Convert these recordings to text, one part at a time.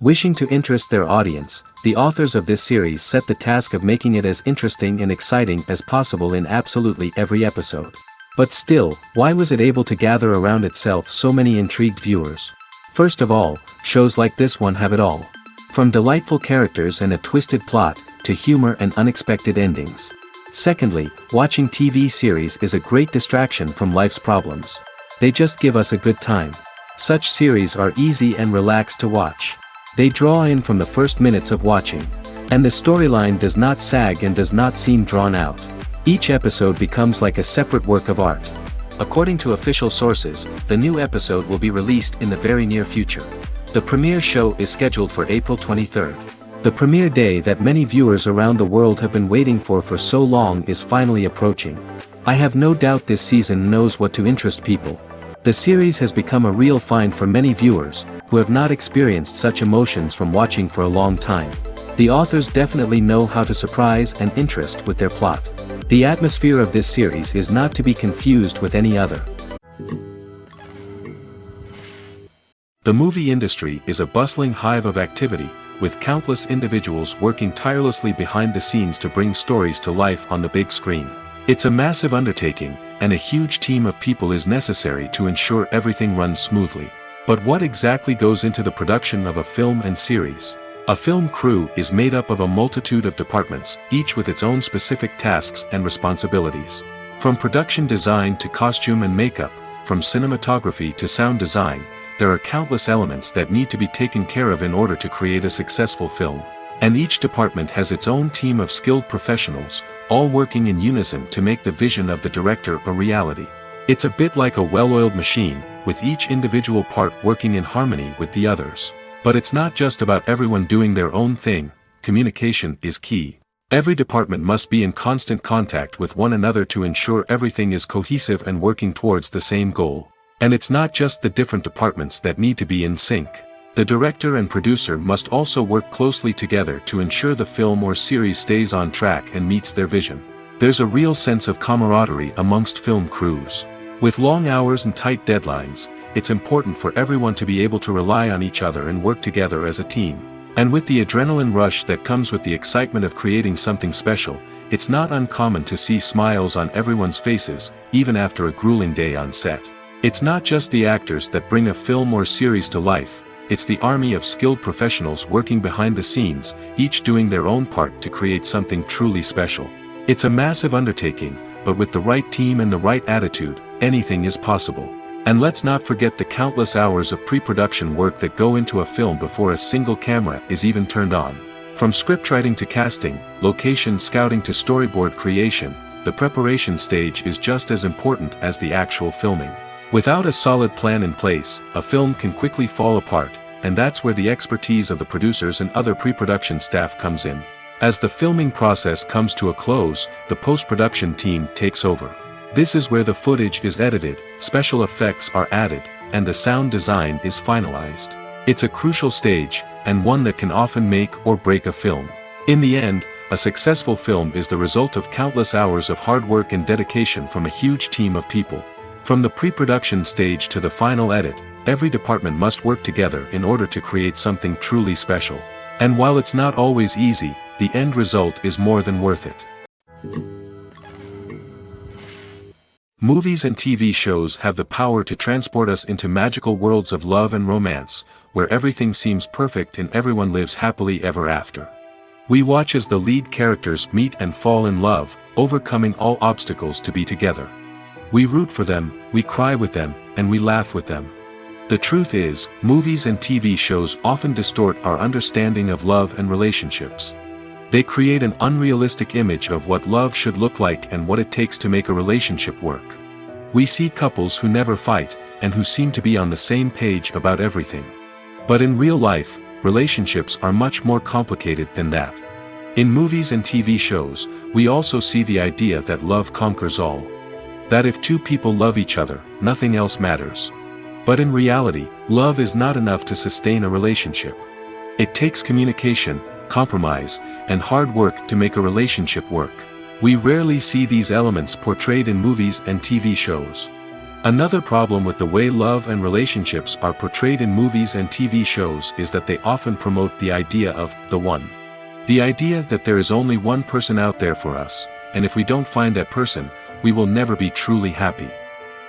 Wishing to interest their audience, the authors of this series set the task of making it as interesting and exciting as possible in absolutely every episode. But still, why was it able to gather around itself so many intrigued viewers? First of all, shows like this one have it all. From delightful characters and a twisted plot, to humor and unexpected endings. Secondly, watching TV series is a great distraction from life's problems. They just give us a good time. Such series are easy and relaxed to watch. They draw in from the first minutes of watching. And the storyline does not sag and does not seem drawn out. Each episode becomes like a separate work of art. According to official sources, the new episode will be released in the very near future. The premiere show is scheduled for April 23rd. The premiere day that many viewers around the world have been waiting for so long is finally approaching. I have no doubt this season knows what to interest people. The series has become a real find for many viewers, who have not experienced such emotions from watching for a long time. The authors definitely know how to surprise and interest with their plot. The atmosphere of this series is not to be confused with any other. The movie industry is a bustling hive of activity, with countless individuals working tirelessly behind the scenes to bring stories to life on the big screen. It's a massive undertaking, and a huge team of people is necessary to ensure everything runs smoothly. But what exactly goes into the production of a film and series? A film crew is made up of a multitude of departments, each with its own specific tasks and responsibilities. From production design to costume and makeup, from cinematography to sound design, there are countless elements that need to be taken care of in order to create a successful film. And each department has its own team of skilled professionals, all working in unison to make the vision of the director a reality. It's a bit like a well-oiled machine, with each individual part working in harmony with the others. But it's not just about everyone doing their own thing. Communication is key. Every department must be in constant contact with one another to ensure everything is cohesive and working towards the same goal. And it's not just the different departments that need to be in sync. The director and producer must also work closely together to ensure the film or series stays on track and meets their vision. There's a real sense of camaraderie amongst film crews. With long hours and tight deadlines, it's important for everyone to be able to rely on each other and work together as a team. And with the adrenaline rush that comes with the excitement of creating something special, it's not uncommon to see smiles on everyone's faces, even after a grueling day on set. It's not just the actors that bring a film or series to life, it's the army of skilled professionals working behind the scenes, each doing their own part to create something truly special. It's a massive undertaking, but with the right team and the right attitude, anything is possible. And let's not forget the countless hours of pre-production work that go into a film before a single camera is even turned on. From scriptwriting to casting, location scouting to storyboard creation, the preparation stage is just as important as the actual filming. Without a solid plan in place, a film can quickly fall apart, and that's where the expertise of the producers and other pre-production staff comes in. As the filming process comes to a close, the post-production team takes over. This is where the footage is edited, special effects are added, and the sound design is finalized. It's a crucial stage, and one that can often make or break a film. In the end, a successful film is the result of countless hours of hard work and dedication from a huge team of people. From the pre-production stage to the final edit, every department must work together in order to create something truly special. And while it's not always easy, the end result is more than worth it. Movies and TV shows have the power to transport us into magical worlds of love and romance, where everything seems perfect and everyone lives happily ever after. We watch as the lead characters meet and fall in love, overcoming all obstacles to be together. We root for them, we cry with them, and we laugh with them. The truth is, movies and TV shows often distort our understanding of love and relationships. They create an unrealistic image of what love should look like and what it takes to make a relationship work. We see couples who never fight, and who seem to be on the same page about everything. But in real life, relationships are much more complicated than that. In movies and TV shows, we also see the idea that love conquers all. That if two people love each other, nothing else matters. But in reality, love is not enough to sustain a relationship. It takes communication, compromise, and hard work to make a relationship work. We rarely see these elements portrayed in movies and TV shows. Another problem with the way love and relationships are portrayed in movies and TV shows is that they often promote the idea of the one. The idea that there is only one person out there for us, and if we don't find that person, we will never be truly happy.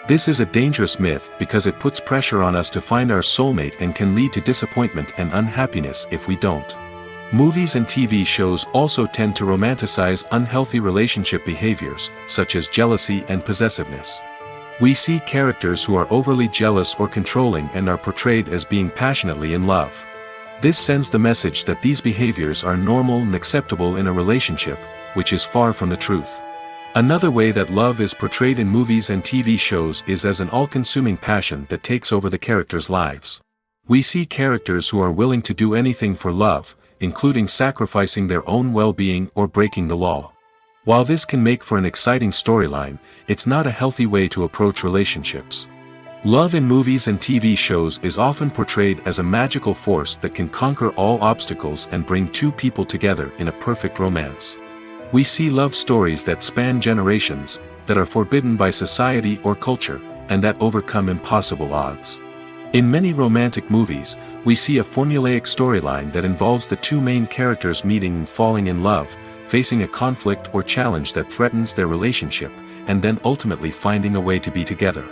This is a dangerous myth because it puts pressure on us to find our soulmate and can lead to disappointment and unhappiness if we don't. Movies and TV shows also tend to romanticize unhealthy relationship behaviors, such as jealousy and possessiveness. We see characters who are overly jealous or controlling and are portrayed as being passionately in love. This sends the message that these behaviors are normal and acceptable in a relationship, which is far from the truth. Another way that love is portrayed in movies and TV shows is as an all-consuming passion that takes over the characters' lives. We see characters who are willing to do anything for love, including sacrificing their own well-being or breaking the law. While this can make for an exciting storyline, it's not a healthy way to approach relationships. Love in movies and TV shows is often portrayed as a magical force that can conquer all obstacles and bring two people together in a perfect romance. We see love stories that span generations, that are forbidden by society or culture, and that overcome impossible odds. In many romantic movies, we see a formulaic storyline that involves the two main characters meeting and falling in love, facing a conflict or challenge that threatens their relationship, and then ultimately finding a way to be together.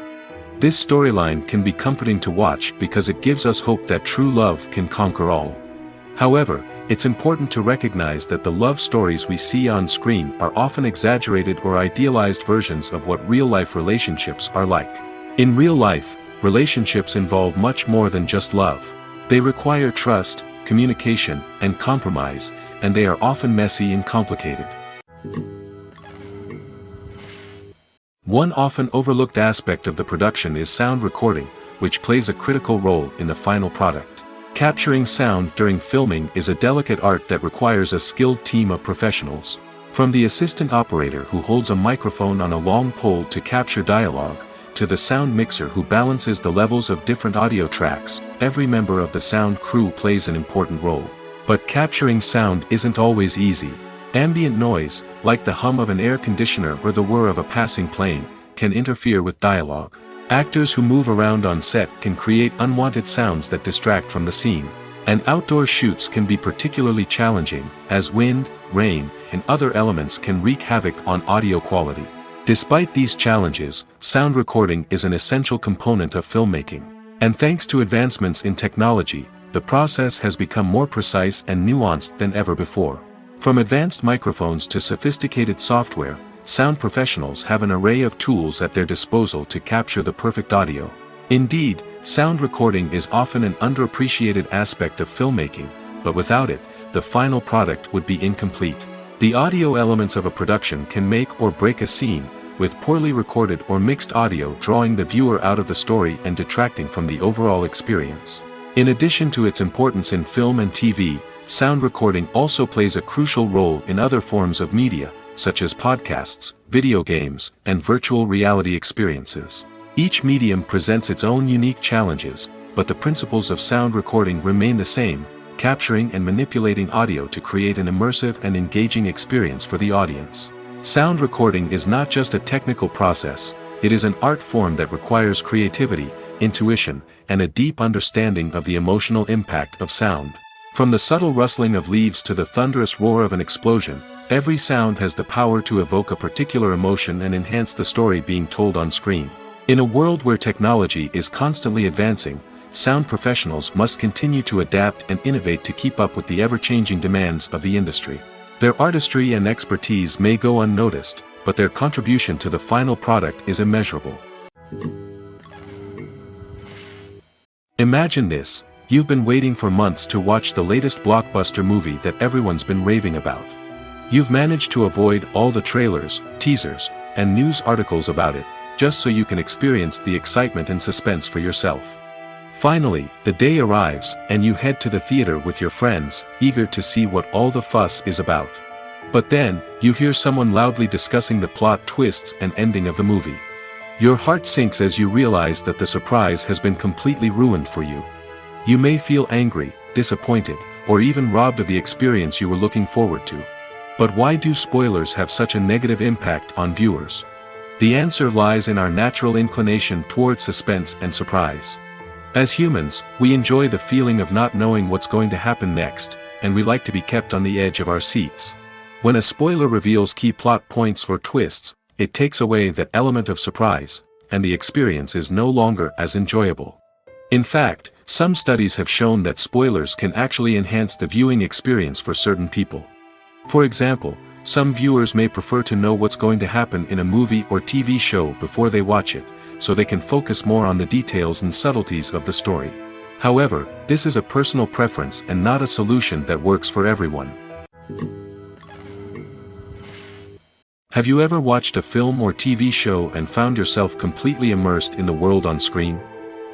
This storyline can be comforting to watch because it gives us hope that true love can conquer all. However, it's important to recognize that the love stories we see on screen are often exaggerated or idealized versions of what real-life relationships are like. In real life, relationships involve much more than just love. They require trust, communication, and compromise, and they are often messy and complicated. One often overlooked aspect of the production is sound recording, which plays a critical role in the final product. Capturing sound during filming is a delicate art that requires a skilled team of professionals. From the assistant operator who holds a microphone on a long pole to capture dialogue, to the sound mixer who balances the levels of different audio tracks, every member of the sound crew plays an important role. But capturing sound isn't always easy. Ambient noise, like the hum of an air conditioner or the whir of a passing plane, can interfere with dialogue. Actors who move around on set can create unwanted sounds that distract from the scene. And outdoor shoots can be particularly challenging, as wind, rain, and other elements can wreak havoc on audio quality. Despite these challenges, sound recording is an essential component of filmmaking. And thanks to advancements in technology, the process has become more precise and nuanced than ever before. From advanced microphones to sophisticated software, sound professionals have an array of tools at their disposal to capture the perfect audio. Indeed, sound recording is often an underappreciated aspect of filmmaking, but without it, the final product would be incomplete. The audio elements of a production can make or break a scene, with poorly recorded or mixed audio drawing the viewer out of the story and detracting from the overall experience. In addition to its importance in film and TV, sound recording also plays a crucial role in other forms of media, such as podcasts, video games, and virtual reality experiences. Each medium presents its own unique challenges, but the principles of sound recording remain the same, capturing and manipulating audio to create an immersive and engaging experience for the audience. Sound recording is not just a technical process, it is an art form that requires creativity, intuition, and a deep understanding of the emotional impact of sound. From the subtle rustling of leaves to the thunderous roar of an explosion, every sound has the power to evoke a particular emotion and enhance the story being told on screen. In a world where technology is constantly advancing, sound professionals must continue to adapt and innovate to keep up with the ever-changing demands of the industry. Their artistry and expertise may go unnoticed, but their contribution to the final product is immeasurable. Imagine this: you've been waiting for months to watch the latest blockbuster movie that everyone's been raving about. You've managed to avoid all the trailers, teasers, and news articles about it, just so you can experience the excitement and suspense for yourself. Finally, the day arrives, and you head to the theater with your friends, eager to see what all the fuss is about. But then, you hear someone loudly discussing the plot twists and ending of the movie. Your heart sinks as you realize that the surprise has been completely ruined for you. You may feel angry, disappointed, or even robbed of the experience you were looking forward to. But why do spoilers have such a negative impact on viewers? The answer lies in our natural inclination toward suspense and surprise. As humans, we enjoy the feeling of not knowing what's going to happen next, and we like to be kept on the edge of our seats. When a spoiler reveals key plot points or twists, it takes away that element of surprise, and the experience is no longer as enjoyable. In fact, some studies have shown that spoilers can actually enhance the viewing experience for certain people. For example, some viewers may prefer to know what's going to happen in a movie or TV show before they watch it, so they can focus more on the details and subtleties of the story. However, this is a personal preference and not a solution that works for everyone. Have you ever watched a film or TV show and found yourself completely immersed in the world on screen?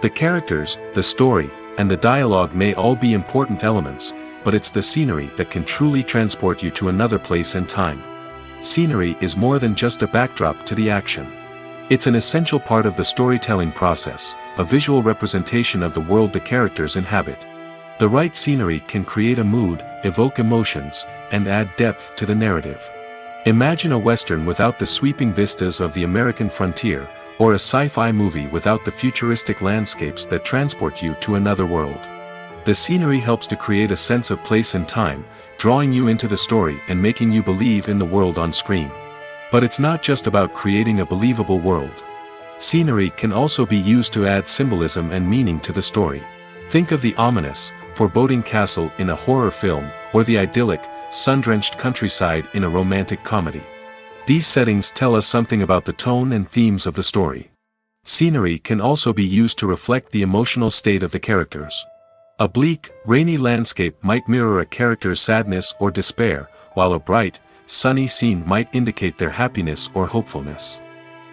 The characters, the story, and the dialogue may all be important elements, but it's the scenery that can truly transport you to another place and time. Scenery is more than just a backdrop to the action. It's an essential part of the storytelling process, a visual representation of the world the characters inhabit. The right scenery can create a mood, evoke emotions, and add depth to the narrative. Imagine a Western without the sweeping vistas of the American frontier, or a sci-fi movie without the futuristic landscapes that transport you to another world. The scenery helps to create a sense of place and time, drawing you into the story and making you believe in the world on screen. But it's not just about creating a believable world. Scenery can also be used to add symbolism and meaning to the story. Think of the ominous, foreboding castle in a horror film, or the idyllic, sun-drenched countryside in a romantic comedy. These settings tell us something about the tone and themes of the story. Scenery can also be used to reflect the emotional state of the characters. A bleak, rainy landscape might mirror a character's sadness or despair, while a bright, sunny scene might indicate their happiness or hopefulness.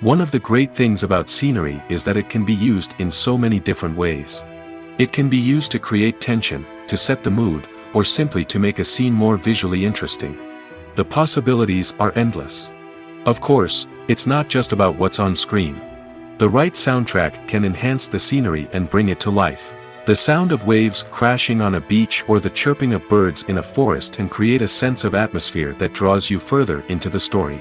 One of the great things about scenery is that it can be used in so many different ways. It can be used to create tension, to set the mood, or simply to make a scene more visually interesting. The possibilities are endless. Of course, it's not just about what's on screen. The right soundtrack can enhance the scenery and bring it to life. The sound of waves crashing on a beach or the chirping of birds in a forest can create a sense of atmosphere that draws you further into the story.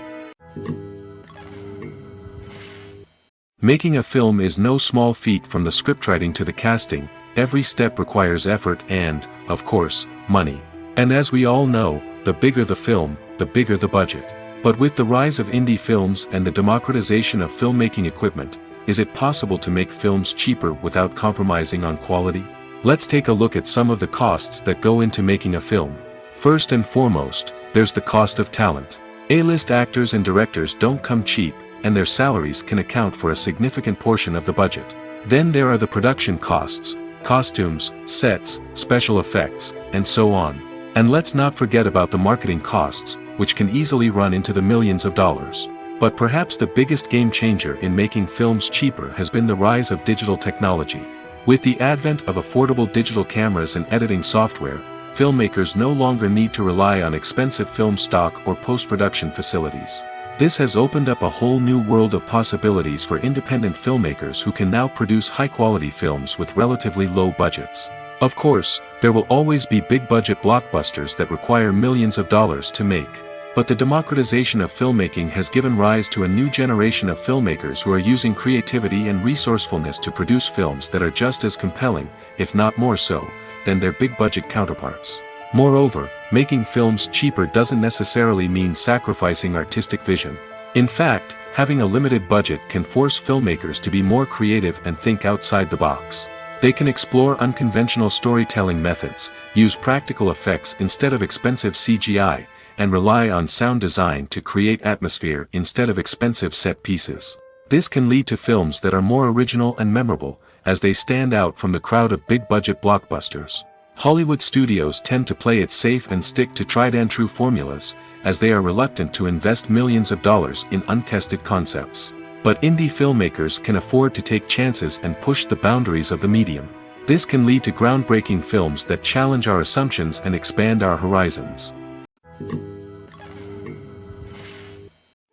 Making a film is no small feat. From the scriptwriting to the casting, every step requires effort and, of course, money. And as we all know, the bigger the film, the bigger the budget. But with the rise of indie films and the democratization of filmmaking equipment, is it possible to make films cheaper without compromising on quality? Let's take a look at some of the costs that go into making a film. First and foremost, there's the cost of talent. A-list actors and directors don't come cheap, and their salaries can account for a significant portion of the budget. Then there are the production costs, costumes, sets, special effects, and so on. And let's not forget about the marketing costs, which can easily run into the millions of dollars. But perhaps the biggest game changer in making films cheaper has been the rise of digital technology. With the advent of affordable digital cameras and editing software, filmmakers no longer need to rely on expensive film stock or post-production facilities. This has opened up a whole new world of possibilities for independent filmmakers who can now produce high-quality films with relatively low budgets. Of course, there will always be big-budget blockbusters that require millions of dollars to make. But the democratization of filmmaking has given rise to a new generation of filmmakers who are using creativity and resourcefulness to produce films that are just as compelling, if not more so, than their big-budget counterparts. Moreover, making films cheaper doesn't necessarily mean sacrificing artistic vision. In fact, having a limited budget can force filmmakers to be more creative and think outside the box. They can explore unconventional storytelling methods, use practical effects instead of expensive CGI, and rely on sound design to create atmosphere instead of expensive set pieces. This can lead to films that are more original and memorable, as they stand out from the crowd of big-budget blockbusters. Hollywood studios tend to play it safe and stick to tried-and-true formulas, as they are reluctant to invest millions of dollars in untested concepts. But indie filmmakers can afford to take chances and push the boundaries of the medium. This can lead to groundbreaking films that challenge our assumptions and expand our horizons.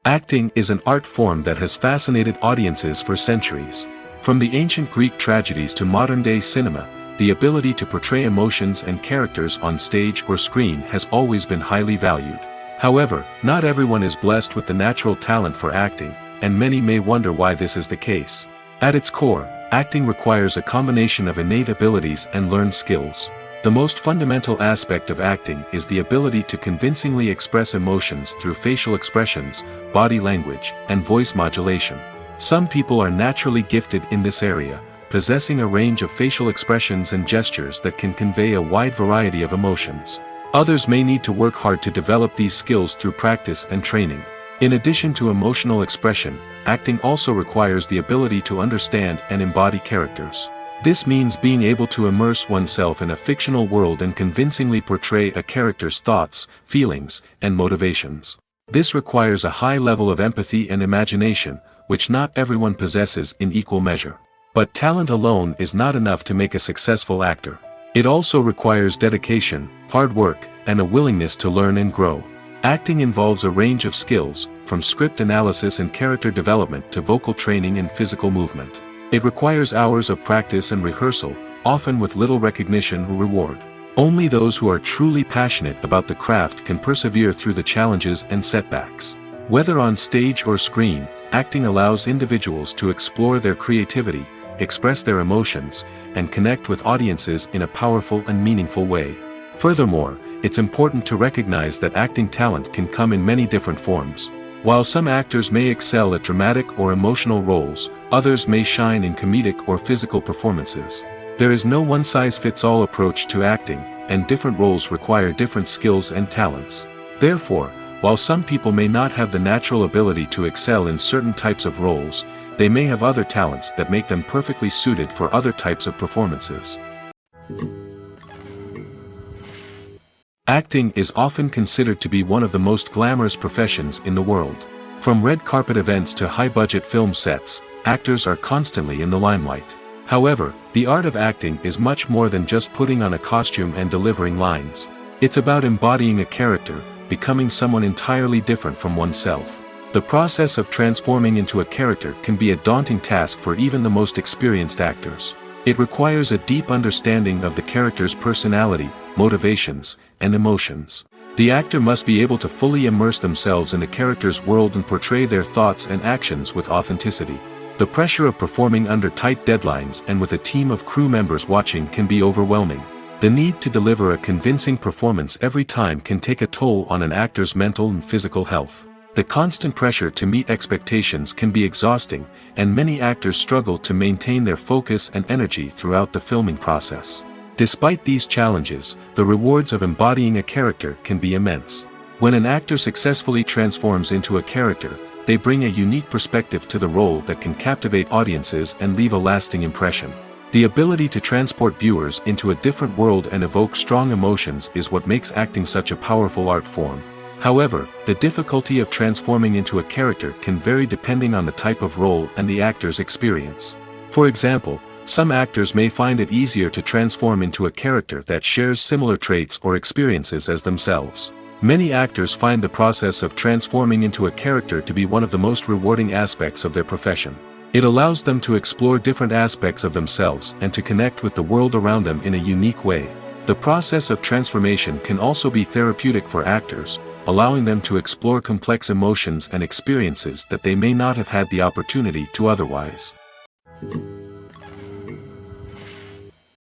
Acting is an art form that has fascinated audiences for centuries. From the ancient Greek tragedies to modern-day cinema, the ability to portray emotions and characters on stage or screen has always been highly valued. However, not everyone is blessed with the natural talent for acting, and many may wonder why this is the case. At its core, acting requires a combination of innate abilities and learned skills. The most fundamental aspect of acting is the ability to convincingly express emotions through facial expressions, body language, and voice modulation. Some people are naturally gifted in this area, possessing a range of facial expressions and gestures that can convey a wide variety of emotions. Others may need to work hard to develop these skills through practice and training. In addition to emotional expression, acting also requires the ability to understand and embody characters. This means being able to immerse oneself in a fictional world and convincingly portray a character's thoughts, feelings, and motivations. This requires a high level of empathy and imagination, which not everyone possesses in equal measure. But talent alone is not enough to make a successful actor. It also requires dedication, hard work, and a willingness to learn and grow. Acting involves a range of skills, from script analysis and character development to vocal training and physical movement. It requires hours of practice and rehearsal, often with little recognition or reward. Only those who are truly passionate about the craft can persevere through the challenges and setbacks. Whether on stage or screen, acting allows individuals to explore their creativity, express their emotions, and connect with audiences in a powerful and meaningful way. Furthermore, it's important to recognize that acting talent can come in many different forms. While some actors may excel at dramatic or emotional roles, others may shine in comedic or physical performances. There is no one-size-fits-all approach to acting, and different roles require different skills and talents. Therefore, while some people may not have the natural ability to excel in certain types of roles, they may have other talents that make them perfectly suited for other types of performances. Acting is often considered to be one of the most glamorous professions in the world. From red carpet events to high-budget film sets, actors are constantly in the limelight. However, the art of acting is much more than just putting on a costume and delivering lines. It's about embodying a character, becoming someone entirely different from oneself. The process of transforming into a character can be a daunting task for even the most experienced actors. It requires a deep understanding of the character's personality, motivations, and emotions. The actor must be able to fully immerse themselves in the character's world and portray their thoughts and actions with authenticity. The pressure of performing under tight deadlines and with a team of crew members watching can be overwhelming. The need to deliver a convincing performance every time can take a toll on an actor's mental and physical health. The constant pressure to meet expectations can be exhausting, and many actors struggle to maintain their focus and energy throughout the filming process. Despite these challenges, the rewards of embodying a character can be immense. When an actor successfully transforms into a character, they bring a unique perspective to the role that can captivate audiences and leave a lasting impression. The ability to transport viewers into a different world and evoke strong emotions is what makes acting such a powerful art form. However, the difficulty of transforming into a character can vary depending on the type of role and the actor's experience. For example, some actors may find it easier to transform into a character that shares similar traits or experiences as themselves. Many actors find the process of transforming into a character to be one of the most rewarding aspects of their profession. It allows them to explore different aspects of themselves and to connect with the world around them in a unique way. The process of transformation can also be therapeutic for actors, allowing them to explore complex emotions and experiences that they may not have had the opportunity to otherwise.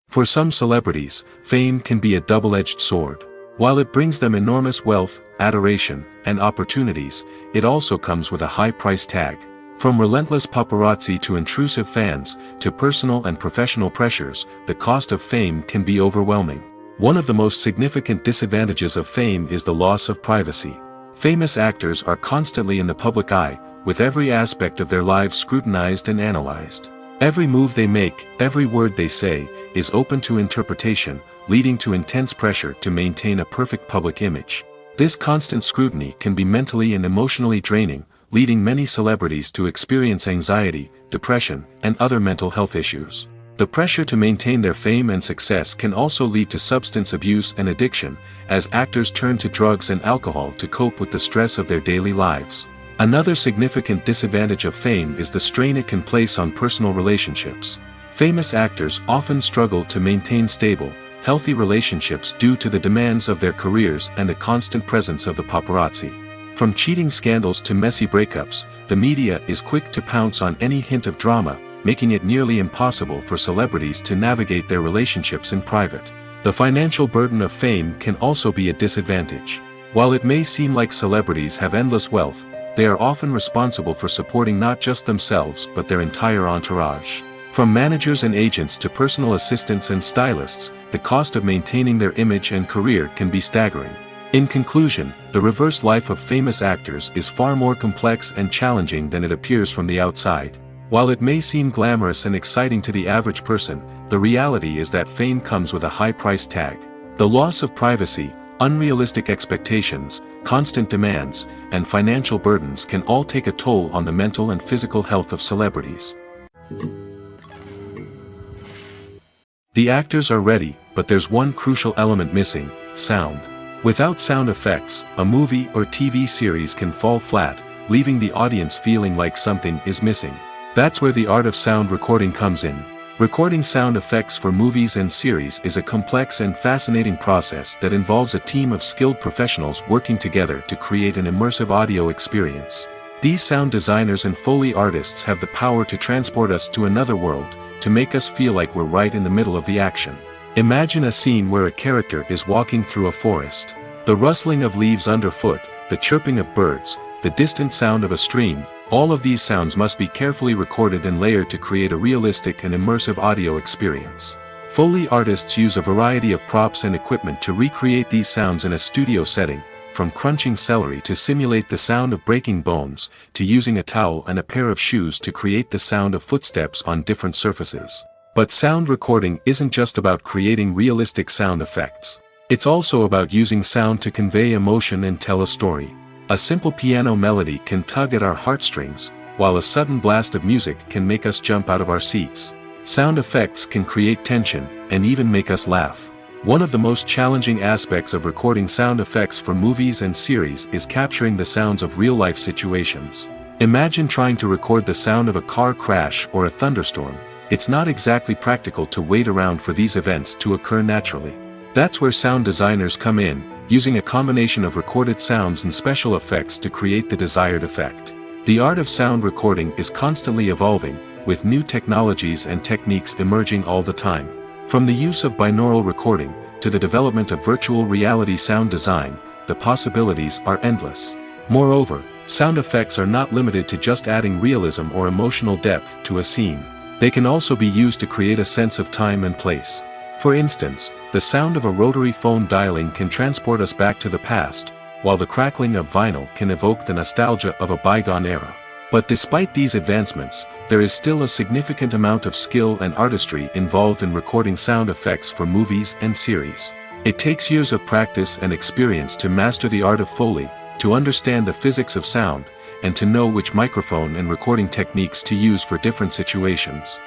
For some celebrities, fame can be a double-edged sword. While it brings them enormous wealth, adoration, and opportunities, it also comes with a high price tag. From relentless paparazzi to intrusive fans, to personal and professional pressures, the cost of fame can be overwhelming. One of the most significant disadvantages of fame is the loss of privacy. Famous actors are constantly in the public eye, with every aspect of their lives scrutinized and analyzed. Every move they make, every word they say, is open to interpretation, leading to intense pressure to maintain a perfect public image. This constant scrutiny can be mentally and emotionally draining, leading many celebrities to experience anxiety, depression, and other mental health issues. The pressure to maintain their fame and success can also lead to substance abuse and addiction, as actors turn to drugs and alcohol to cope with the stress of their daily lives. Another significant disadvantage of fame is the strain it can place on personal relationships. Famous actors often struggle to maintain stable, healthy relationships due to the demands of their careers and the constant presence of the paparazzi. From cheating scandals to messy breakups, the media is quick to pounce on any hint of drama, making it nearly impossible for celebrities to navigate their relationships in private. The financial burden of fame can also be a disadvantage. While it may seem like celebrities have endless wealth, they are often responsible for supporting not just themselves but their entire entourage. From managers and agents to personal assistants and stylists, the cost of maintaining their image and career can be staggering. In conclusion, the reverse life of famous actors is far more complex and challenging than it appears from the outside. While it may seem glamorous and exciting to the average person, the reality is that fame comes with a high price tag. The loss of privacy, unrealistic expectations, constant demands, and financial burdens can all take a toll on the mental and physical health of celebrities. The actors are ready, but there's one crucial element missing: sound. Without sound effects, a movie or TV series can fall flat, leaving the audience feeling like something is missing. That's where the art of sound recording comes in. Recording sound effects for movies and series is a complex and fascinating process that involves a team of skilled professionals working together to create an immersive audio experience. These sound designers and Foley artists have the power to transport us to another world, to make us feel like we're right in the middle of the action. Imagine a scene where a character is walking through a forest. The rustling of leaves underfoot, the chirping of birds, the distant sound of a stream, all of these sounds must be carefully recorded and layered to create a realistic and immersive audio experience. Foley artists use a variety of props and equipment to recreate these sounds in a studio setting, from crunching celery to simulate the sound of breaking bones, to using a towel and a pair of shoes to create the sound of footsteps on different surfaces. But sound recording isn't just about creating realistic sound effects. It's also about using sound to convey emotion and tell a story. A simple piano melody can tug at our heartstrings, while a sudden blast of music can make us jump out of our seats. Sound effects can create tension, and even make us laugh. One of the most challenging aspects of recording sound effects for movies and series is capturing the sounds of real-life situations. Imagine trying to record the sound of a car crash or a thunderstorm. It's not exactly practical to wait around for these events to occur naturally. That's where sound designers come in, using a combination of recorded sounds and special effects to create the desired effect. The art of sound recording is constantly evolving, with new technologies and techniques emerging all the time. From the use of binaural recording, to the development of virtual reality sound design, the possibilities are endless. Moreover, sound effects are not limited to just adding realism or emotional depth to a scene. They can also be used to create a sense of time and place. For instance, the sound of a rotary phone dialing can transport us back to the past, while the crackling of vinyl can evoke the nostalgia of a bygone era. But despite these advancements, there is still a significant amount of skill and artistry involved in recording sound effects for movies and series. It takes years of practice and experience to master the art of Foley, to understand the physics of sound, and to know which microphone and recording techniques to use for different situations.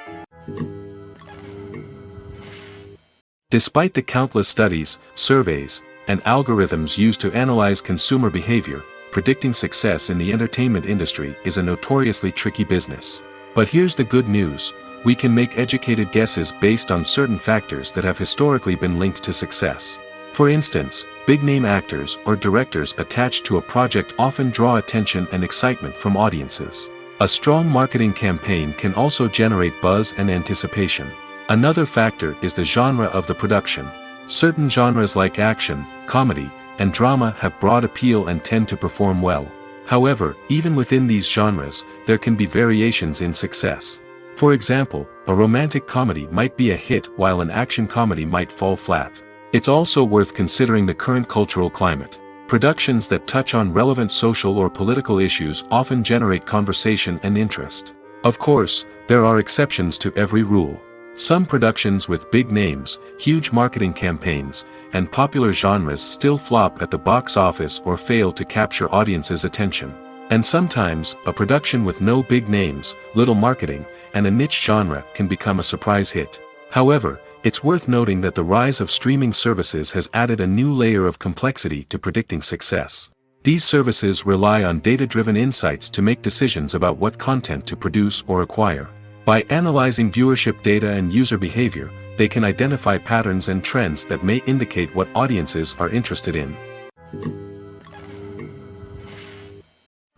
Despite the countless studies, surveys, and algorithms used to analyze consumer behavior, predicting success in the entertainment industry is a notoriously tricky business. But here's the good news: we can make educated guesses based on certain factors that have historically been linked to success. For instance, big-name actors or directors attached to a project often draw attention and excitement from audiences. A strong marketing campaign can also generate buzz and anticipation. Another factor is the genre of the production. Certain genres like action, comedy, and drama have broad appeal and tend to perform well. However, even within these genres, there can be variations in success. For example, a romantic comedy might be a hit while an action comedy might fall flat. It's also worth considering the current cultural climate. Productions that touch on relevant social or political issues often generate conversation and interest. Of course, there are exceptions to every rule. Some productions with big names, huge marketing campaigns, and popular genres still flop at the box office or fail to capture audiences' attention. And sometimes, a production with no big names, little marketing, and a niche genre can become a surprise hit. However, it's worth noting that the rise of streaming services has added a new layer of complexity to predicting success. These services rely on data-driven insights to make decisions about what content to produce or acquire. By analyzing viewership data and user behavior, they can identify patterns and trends that may indicate what audiences are interested in.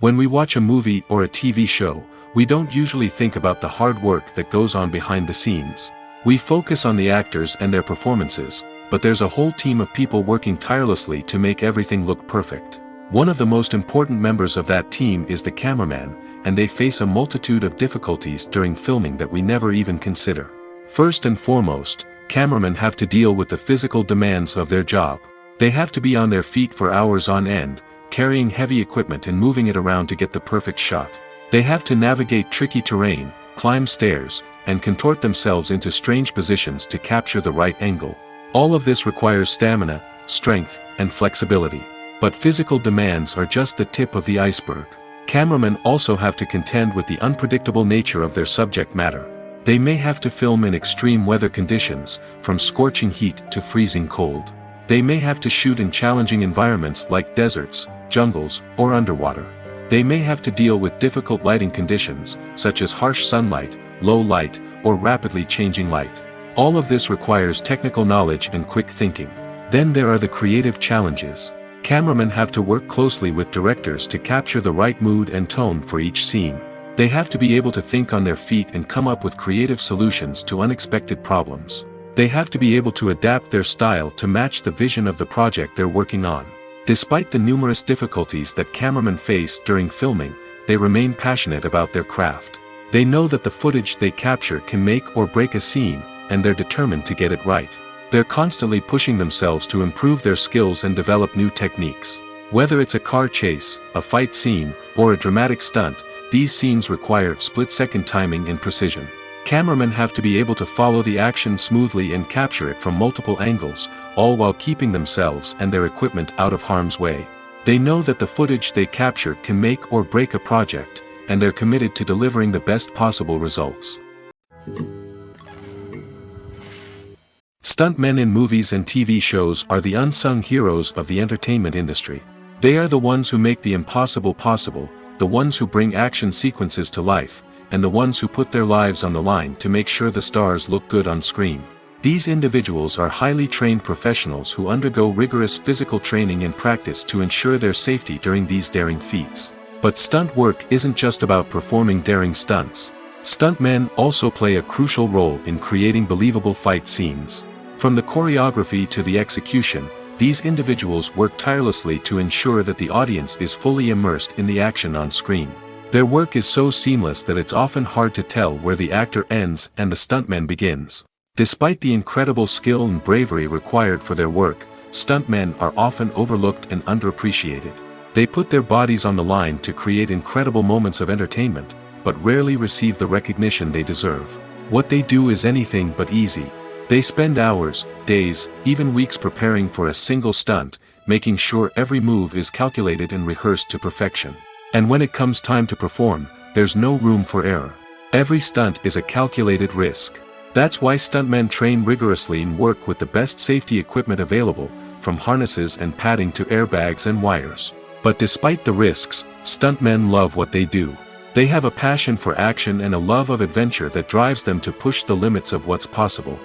When we watch a movie or a TV show, we don't usually think about the hard work that goes on behind the scenes. We focus on the actors and their performances, but there's a whole team of people working tirelessly to make everything look perfect. One of the most important members of that team is the cameraman, and they face a multitude of difficulties during filming that we never even consider. First and foremost, cameramen have to deal with the physical demands of their job. They have to be on their feet for hours on end, carrying heavy equipment and moving it around to get the perfect shot. They have to navigate tricky terrain, climb stairs, and contort themselves into strange positions to capture the right angle. All of this requires stamina, strength, and flexibility. But physical demands are just the tip of the iceberg. Cameramen also have to contend with the unpredictable nature of their subject matter. They may have to film in extreme weather conditions, from scorching heat to freezing cold. They may have to shoot in challenging environments like deserts, jungles, or underwater. They may have to deal with difficult lighting conditions, such as harsh sunlight, low light, or rapidly changing light. All of this requires technical knowledge and quick thinking. Then there are the creative challenges. Cameramen have to work closely with directors to capture the right mood and tone for each scene. They have to be able to think on their feet and come up with creative solutions to unexpected problems. They have to be able to adapt their style to match the vision of the project they're working on. Despite the numerous difficulties that cameramen face during filming, they remain passionate about their craft. They know that the footage they capture can make or break a scene, and they're determined to get it right. They're constantly pushing themselves to improve their skills and develop new techniques. Whether it's a car chase, a fight scene, or a dramatic stunt, these scenes require split-second timing and precision. Cameramen have to be able to follow the action smoothly and capture it from multiple angles, all while keeping themselves and their equipment out of harm's way. They know that the footage they capture can make or break a project, and they're committed to delivering the best possible results. Stuntmen in movies and TV shows are the unsung heroes of the entertainment industry. They are the ones who make the impossible possible, the ones who bring action sequences to life, and the ones who put their lives on the line to make sure the stars look good on screen. These individuals are highly trained professionals who undergo rigorous physical training and practice to ensure their safety during these daring feats. But stunt work isn't just about performing daring stunts. Stuntmen also play a crucial role in creating believable fight scenes. From the choreography to the execution, these individuals work tirelessly to ensure that the audience is fully immersed in the action on screen. Their work is so seamless that it's often hard to tell where the actor ends and the stuntman begins. Despite the incredible skill and bravery required for their work, stuntmen are often overlooked and underappreciated. They put their bodies on the line to create incredible moments of entertainment, but rarely receive the recognition they deserve. What they do is anything but easy. They spend hours, days, even weeks preparing for a single stunt, making sure every move is calculated and rehearsed to perfection. And when it comes time to perform, there's no room for error. Every stunt is a calculated risk. That's why stuntmen train rigorously and work with the best safety equipment available, from harnesses and padding to airbags and wires. But despite the risks, stuntmen love what they do. They have a passion for action and a love of adventure that drives them to push the limits of what's possible.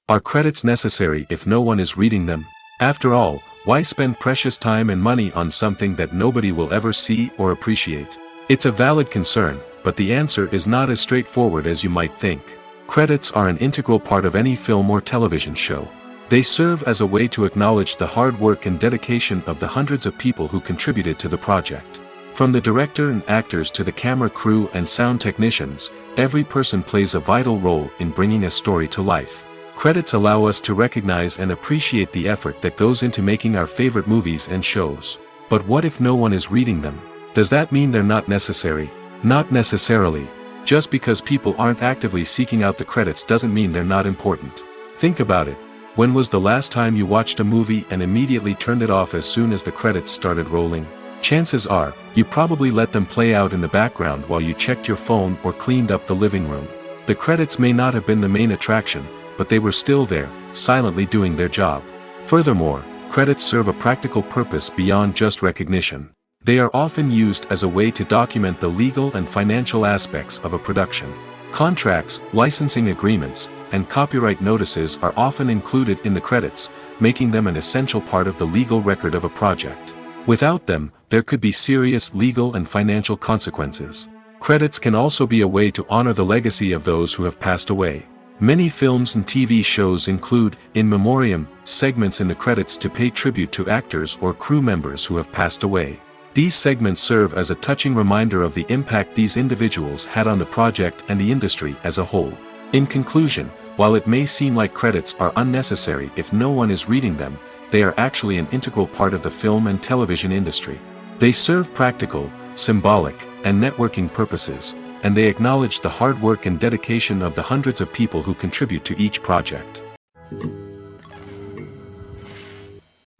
Are credits necessary if no one is reading them? After all, why spend precious time and money on something that nobody will ever see or appreciate? It's a valid concern, but the answer is not as straightforward as you might think. Credits are an integral part of any film or television show. They serve as a way to acknowledge the hard work and dedication of the hundreds of people who contributed to the project. From the director and actors to the camera crew and sound technicians, every person plays a vital role in bringing a story to life. Credits allow us to recognize and appreciate the effort that goes into making our favorite movies and shows. But what if no one is reading them? Does that mean they're not necessary? Not necessarily. Just because people aren't actively seeking out the credits doesn't mean they're not important. Think about it. When was the last time you watched a movie and immediately turned it off as soon as the credits started rolling? Chances are, you probably let them play out in the background while you checked your phone or cleaned up the living room. The credits may not have been the main attraction, but they were still there, silently doing their job. Furthermore, credits serve a practical purpose beyond just recognition. They are often used as a way to document the legal and financial aspects of a production. Contracts, licensing agreements, and copyright notices are often included in the credits, making them an essential part of the legal record of a project. Without them, there could be serious legal and financial consequences. Credits can also be a way to honor the legacy of those who have passed away. Many films and TV shows include in memoriam segments in the credits to pay tribute to actors or crew members who have passed away. These segments serve as a touching reminder of the impact these individuals had on the project and the industry as a whole. In conclusion, while it may seem like credits are unnecessary if no one is reading them, they are actually an integral part of the film and television industry. They serve practical, symbolic, and networking purposes, and they acknowledge the hard work and dedication of the hundreds of people who contribute to each project.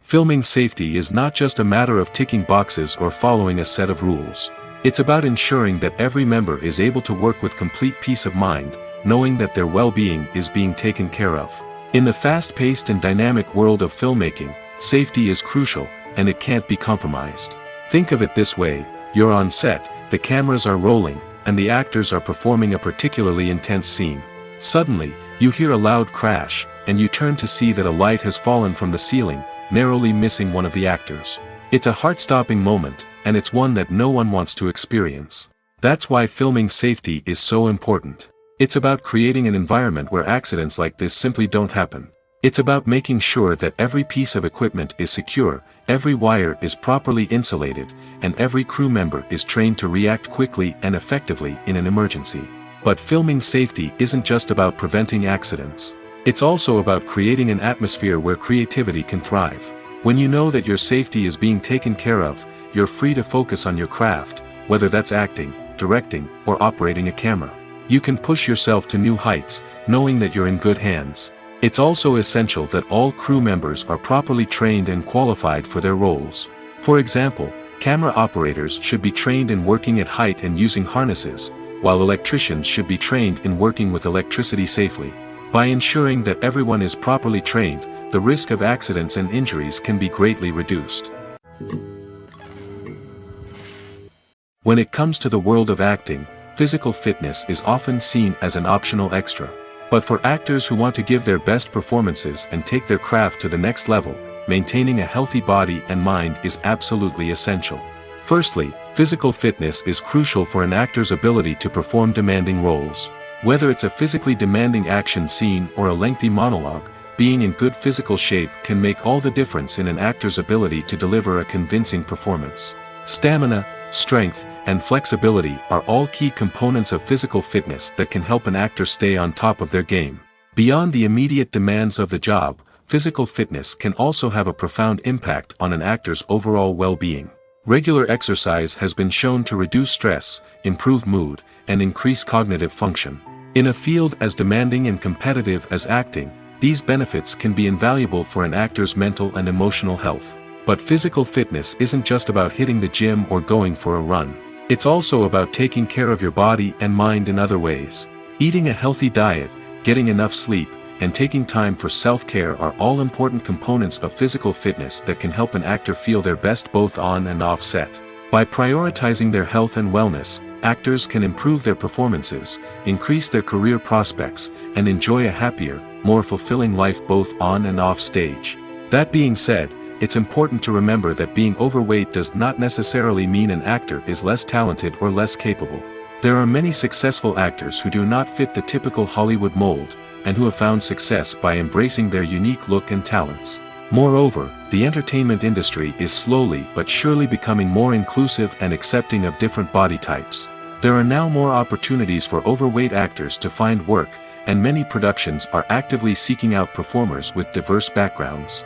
Filming safety is not just a matter of ticking boxes or following a set of rules. It's about ensuring that every member is able to work with complete peace of mind, knowing that their well-being is being taken care of. In the fast-paced and dynamic world of filmmaking, safety is crucial, and it can't be compromised. Think of it this way: you're on set, the cameras are rolling, and the actors are performing a particularly intense scene. Suddenly, you hear a loud crash, and you turn to see that a light has fallen from the ceiling, narrowly missing one of the actors. It's a heart-stopping moment, and it's one that no one wants to experience. That's why filming safety is so important. It's about creating an environment where accidents like this simply don't happen. It's about making sure that every piece of equipment is secure, every wire is properly insulated, and every crew member is trained to react quickly and effectively in an emergency. But filming safety isn't just about preventing accidents. It's also about creating an atmosphere where creativity can thrive. When you know that your safety is being taken care of, you're free to focus on your craft, whether that's acting, directing, or operating a camera. You can push yourself to new heights, knowing that you're in good hands. It's also essential that all crew members are properly trained and qualified for their roles. For example, camera operators should be trained in working at height and using harnesses, while electricians should be trained in working with electricity safely. By ensuring that everyone is properly trained, the risk of accidents and injuries can be greatly reduced. When it comes to the world of acting, physical fitness is often seen as an optional extra. But for actors who want to give their best performances and take their craft to the next level, maintaining a healthy body and mind is absolutely essential. Firstly, physical fitness is crucial for an actor's ability to perform demanding roles. Whether it's a physically demanding action scene or a lengthy monologue, being in good physical shape can make all the difference in an actor's ability to deliver a convincing performance. Stamina, strength, and flexibility are all key components of physical fitness that can help an actor stay on top of their game. Beyond the immediate demands of the job, physical fitness can also have a profound impact on an actor's overall well-being. Regular exercise has been shown to reduce stress, improve mood, and increase cognitive function. In a field as demanding and competitive as acting, these benefits can be invaluable for an actor's mental and emotional health. But physical fitness isn't just about hitting the gym or going for a run. It's also about taking care of your body and mind in other ways. Eating a healthy diet, getting enough sleep, and taking time for self-care are all important components of physical fitness that can help an actor feel their best both on and off set. By prioritizing their health and wellness, actors can improve their performances, increase their career prospects, and enjoy a happier, more fulfilling life both on and off stage. That being said, it's important to remember that being overweight does not necessarily mean an actor is less talented or less capable. There are many successful actors who do not fit the typical Hollywood mold, and who have found success by embracing their unique look and talents. Moreover, the entertainment industry is slowly but surely becoming more inclusive and accepting of different body types. There are now more opportunities for overweight actors to find work, and many productions are actively seeking out performers with diverse backgrounds.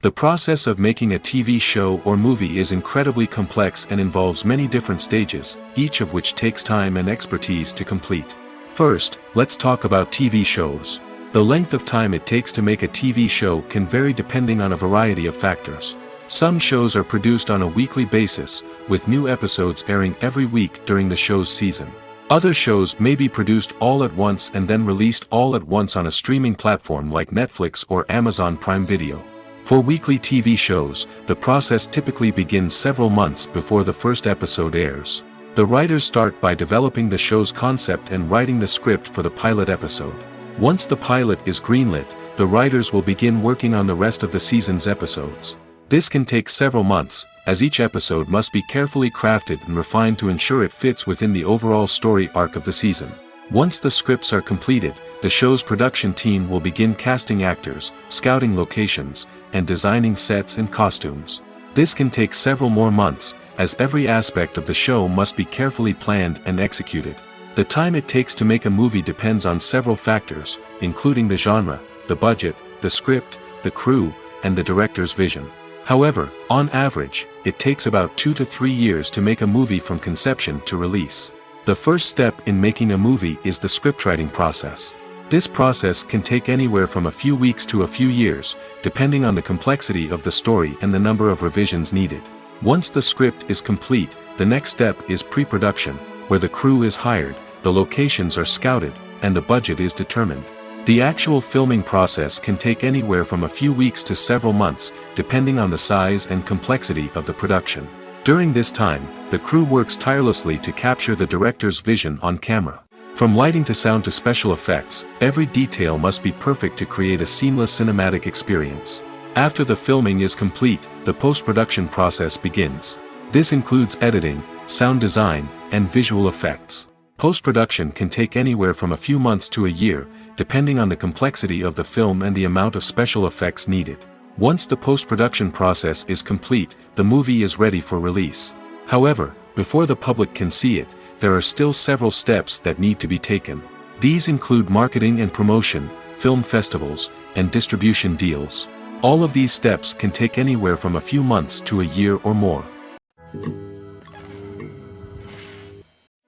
The process of making a TV show or movie is incredibly complex and involves many different stages, each of which takes time and expertise to complete. First, let's talk about TV shows. The length of time it takes to make a TV show can vary depending on a variety of factors. Some shows are produced on a weekly basis, with new episodes airing every week during the show's season. Other shows may be produced all at once and then released all at once on a streaming platform like Netflix or Amazon Prime Video. For weekly TV shows, the process typically begins several months before the first episode airs. The The writers start by developing the show's concept and writing the script for the pilot episode. Once the pilot is greenlit, the writers will begin working on the rest of the season's episodes. This can take several months, as each episode must be carefully crafted and refined to ensure it fits within the overall story arc of the season. Once the scripts are completed, the show's production team will begin casting actors, scouting locations, and designing sets and costumes. This can take several more months, as every aspect of the show must be carefully planned and executed. The time it takes to make a movie depends on several factors, including the genre, the budget, the script, the crew, and the director's vision. However, on average, it takes about 2 to 3 years to make a movie from conception to release. The first step in making a movie is the scriptwriting process. This process can take anywhere from a few weeks to a few years, depending on the complexity of the story and the number of revisions needed. Once the script is complete, the next step is pre-production, where the crew is hired, the locations are scouted, and the budget is determined. The actual filming process can take anywhere from a few weeks to several months, depending on the size and complexity of the production. During this time, the crew works tirelessly to capture the director's vision on camera. From lighting to sound to special effects, every detail must be perfect to create a seamless cinematic experience. After the filming is complete, the post-production process begins. This includes editing, sound design, and visual effects. Post-production can take anywhere from a few months to a year, depending on the complexity of the film and the amount of special effects needed. Once the post-production process is complete, the movie is ready for release. However, before the public can see it, there are still several steps that need to be taken. These include marketing and promotion, film festivals, and distribution deals. All of these steps can take anywhere from a few months to a year or more.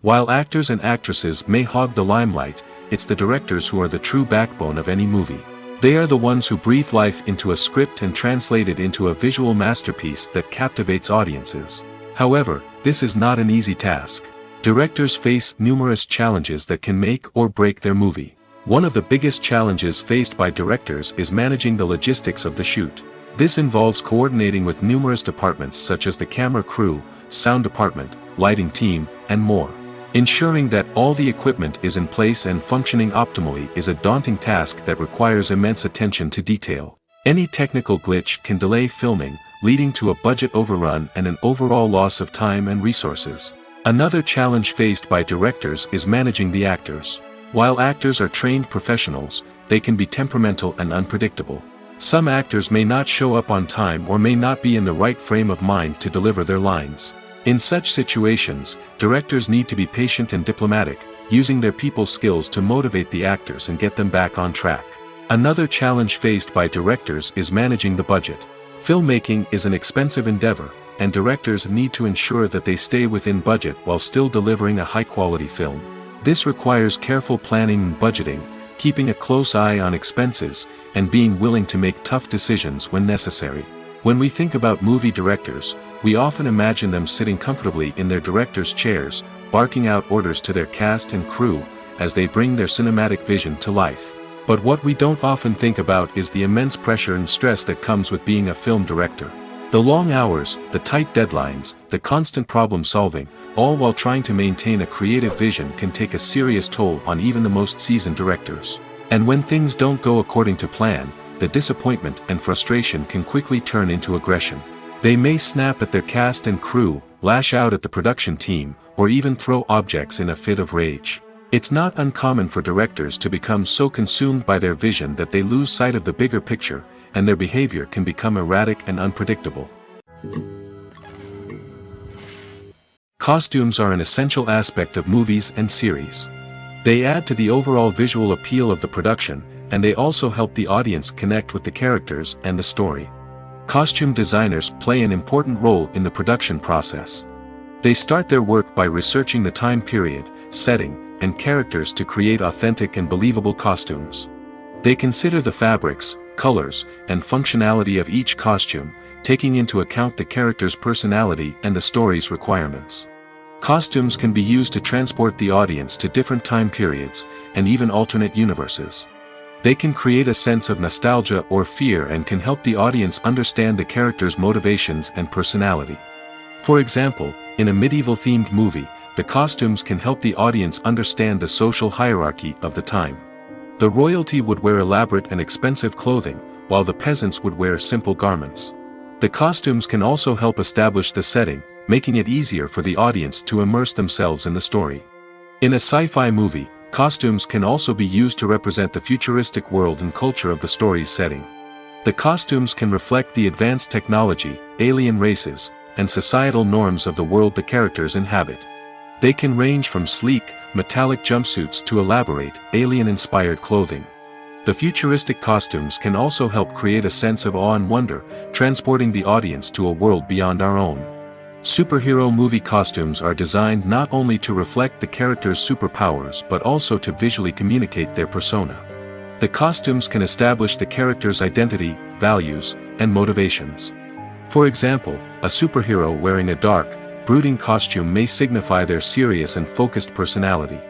While actors and actresses may hog the limelight, it's the directors who are the true backbone of any movie. They are the ones who breathe life into a script and translate it into a visual masterpiece that captivates audiences. However, this is not an easy task. Directors face numerous challenges that can make or break their movie. One of the biggest challenges faced by directors is managing the logistics of the shoot. This involves coordinating with numerous departments such as the camera crew, sound department, lighting team, and more. Ensuring that all the equipment is in place and functioning optimally is a daunting task that requires immense attention to detail. Any technical glitch can delay filming, leading to a budget overrun and an overall loss of time and resources. Another challenge faced by directors is managing the actors. While actors are trained professionals, they can be temperamental and unpredictable. Some actors may not show up on time or may not be in the right frame of mind to deliver their lines. In such situations, directors need to be patient and diplomatic, using their people skills to motivate the actors and get them back on track. Another challenge faced by directors is managing the budget. Filmmaking is an expensive endeavor, and directors need to ensure that they stay within budget while still delivering a high-quality film. This requires careful planning and budgeting, keeping a close eye on expenses, and being willing to make tough decisions when necessary. When we think about movie directors, we often imagine them sitting comfortably in their director's chairs, barking out orders to their cast and crew, as they bring their cinematic vision to life. But what we don't often think about is the immense pressure and stress that comes with being a film director. The long hours, the tight deadlines, the constant problem solving, all while trying to maintain a creative vision can take a serious toll on even the most seasoned directors. And when things don't go according to plan, the disappointment and frustration can quickly turn into aggression. They may snap at their cast and crew, lash out at the production team, or even throw objects in a fit of rage. It's not uncommon for directors to become so consumed by their vision that they lose sight of the bigger picture, and their behavior can become erratic and unpredictable. Costumes are an essential aspect of movies and series. They add to the overall visual appeal of the production, and they also help the audience connect with the characters and the story. Costume designers play an important role in the production process. They start their work by researching the time period, setting, and characters to create authentic and believable costumes. They consider the fabrics, colors, and functionality of each costume, taking into account the character's personality and the story's requirements. Costumes can be used to transport the audience to different time periods, and even alternate universes. They can create a sense of nostalgia or fear and can help the audience understand the character's motivations and personality. For example, in a medieval-themed movie, the costumes can help the audience understand the social hierarchy of the time. The royalty would wear elaborate and expensive clothing, while the peasants would wear simple garments. The costumes can also help establish the setting, making it easier for the audience to immerse themselves in the story. In a sci-fi movie, costumes can also be used to represent the futuristic world and culture of the story's setting. The costumes can reflect the advanced technology, alien races, and societal norms of the world the characters inhabit. They can range from sleek, metallic jumpsuits to elaborate, alien-inspired clothing. The futuristic costumes can also help create a sense of awe and wonder, transporting the audience to a world beyond our own. Superhero movie costumes are designed not only to reflect the character's superpowers but also to visually communicate their persona. The costumes can establish the character's identity, values, and motivations. For example, a superhero wearing a dark, brooding costume may signify their serious and focused personality.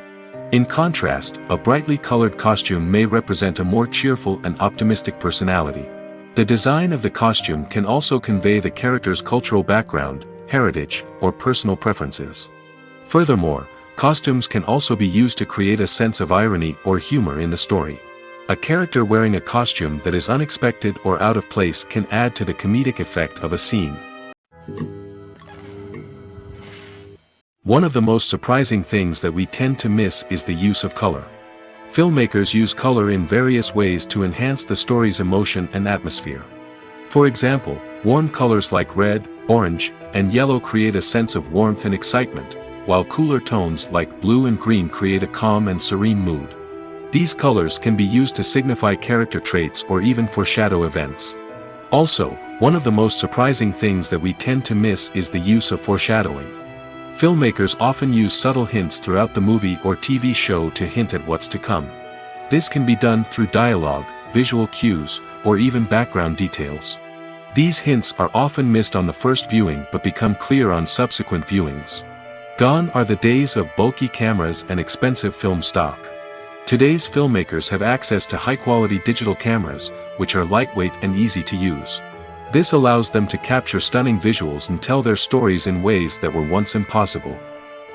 In contrast, a brightly colored costume may represent a more cheerful and optimistic personality. The design of the costume can also convey the character's cultural background, heritage, or personal preferences. Furthermore, costumes can also be used to create a sense of irony or humor in the story. A character wearing a costume that is unexpected or out of place can add to the comedic effect of a scene. One of the most surprising things that we tend to miss is the use of color. Filmmakers use color in various ways to enhance the story's emotion and atmosphere. For example, warm colors like red, orange, and yellow create a sense of warmth and excitement, while cooler tones like blue and green create a calm and serene mood. These colors can be used to signify character traits or even foreshadow events. Also, one of the most surprising things that we tend to miss is the use of foreshadowing. Filmmakers often use subtle hints throughout the movie or TV show to hint at what's to come. This can be done through dialogue, visual cues, or even background details. These hints are often missed on the first viewing but become clear on subsequent viewings. Gone are the days of bulky cameras and expensive film stock. Today's filmmakers have access to high-quality digital cameras, which are lightweight and easy to use. This allows them to capture stunning visuals and tell their stories in ways that were once impossible.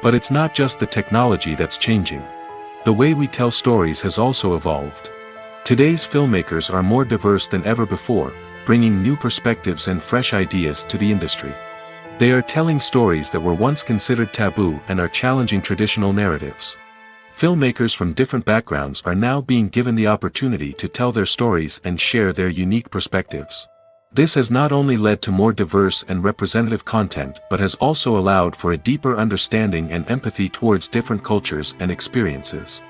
But it's not just the technology that's changing. The way we tell stories has also evolved. Today's filmmakers are more diverse than ever before, bringing new perspectives and fresh ideas to the industry. They are telling stories that were once considered taboo and are challenging traditional narratives. Filmmakers from different backgrounds are now being given the opportunity to tell their stories and share their unique perspectives. This has not only led to more diverse and representative content but has also allowed for a deeper understanding and empathy towards different cultures and experiences.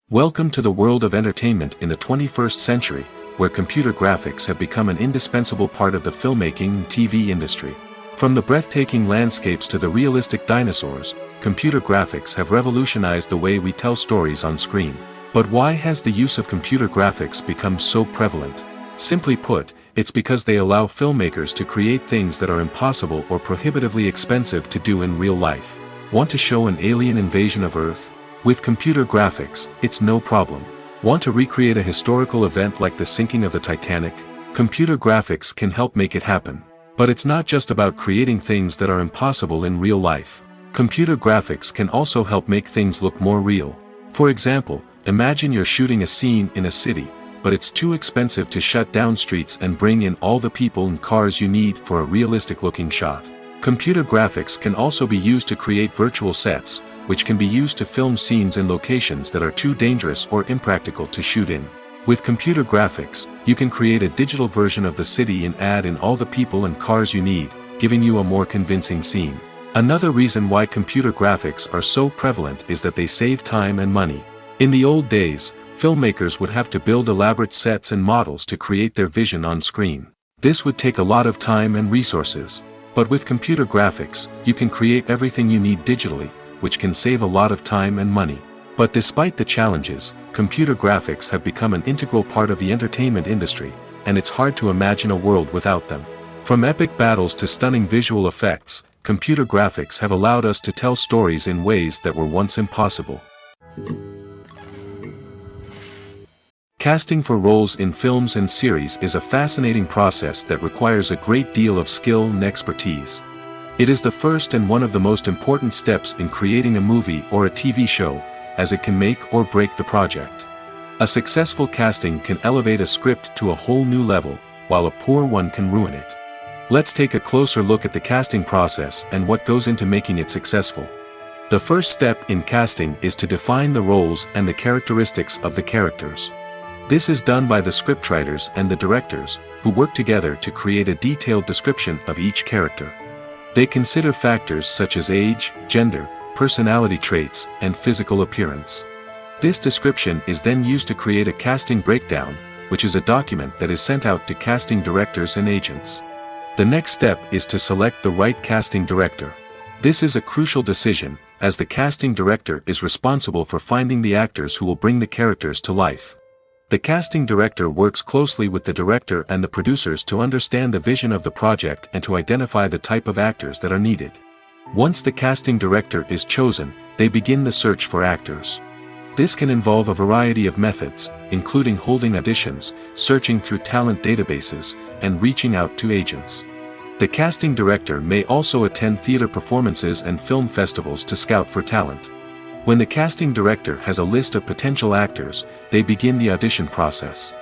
Welcome to the world of entertainment in the 21st century, where computer graphics have become an indispensable part of the filmmaking and TV industry. From the breathtaking landscapes to the realistic dinosaurs, computer graphics have revolutionized the way we tell stories on screen. But why has the use of computer graphics become so prevalent? Simply put, it's because they allow filmmakers to create things that are impossible or prohibitively expensive to do in real life. Want to show an alien invasion of Earth? With computer graphics, it's no problem. Want to recreate a historical event like the sinking of the Titanic? Computer graphics can help make it happen. But it's not just about creating things that are impossible in real life. Computer graphics can also help make things look more real. For example, imagine you're shooting a scene in a city, but it's too expensive to shut down streets and bring in all the people and cars you need for a realistic-looking shot. Computer graphics can also be used to create virtual sets, which can be used to film scenes in locations that are too dangerous or impractical to shoot in. With computer graphics, you can create a digital version of the city and add in all the people and cars you need, giving you a more convincing scene. Another reason why computer graphics are so prevalent is that they save time and money. In the old days, filmmakers would have to build elaborate sets and models to create their vision on screen. This would take a lot of time and resources. But with computer graphics, you can create everything you need digitally, which can save a lot of time and money. But despite the challenges, computer graphics have become an integral part of the entertainment industry, and it's hard to imagine a world without them. From epic battles to stunning visual effects, computer graphics have allowed us to tell stories in ways that were once impossible. Casting for roles in films and series is a fascinating process that requires a great deal of skill and expertise. It is the first and one of the most important steps in creating a movie or a TV show, as it can make or break the project. A successful casting can elevate a script to a whole new level, while a poor one can ruin it. Let's take a closer look at the casting process and what goes into making it successful. The first step in casting is to define the roles and the characteristics of the characters. This is done by the scriptwriters and the directors, who work together to create a detailed description of each character. They consider factors such as age, gender, personality traits, and physical appearance. This description is then used to create a casting breakdown, which is a document that is sent out to casting directors and agents. The next step is to select the right casting director. This is a crucial decision, as the casting director is responsible for finding the actors who will bring the characters to life. The casting director works closely with the director and the producers to understand the vision of the project and to identify the type of actors that are needed. Once the casting director is chosen, they begin the search for actors. This can involve a variety of methods, including holding auditions, searching through talent databases, and reaching out to agents. The casting director may also attend theater performances and film festivals to scout for talent. When the casting director has a list of potential actors, they begin the audition process.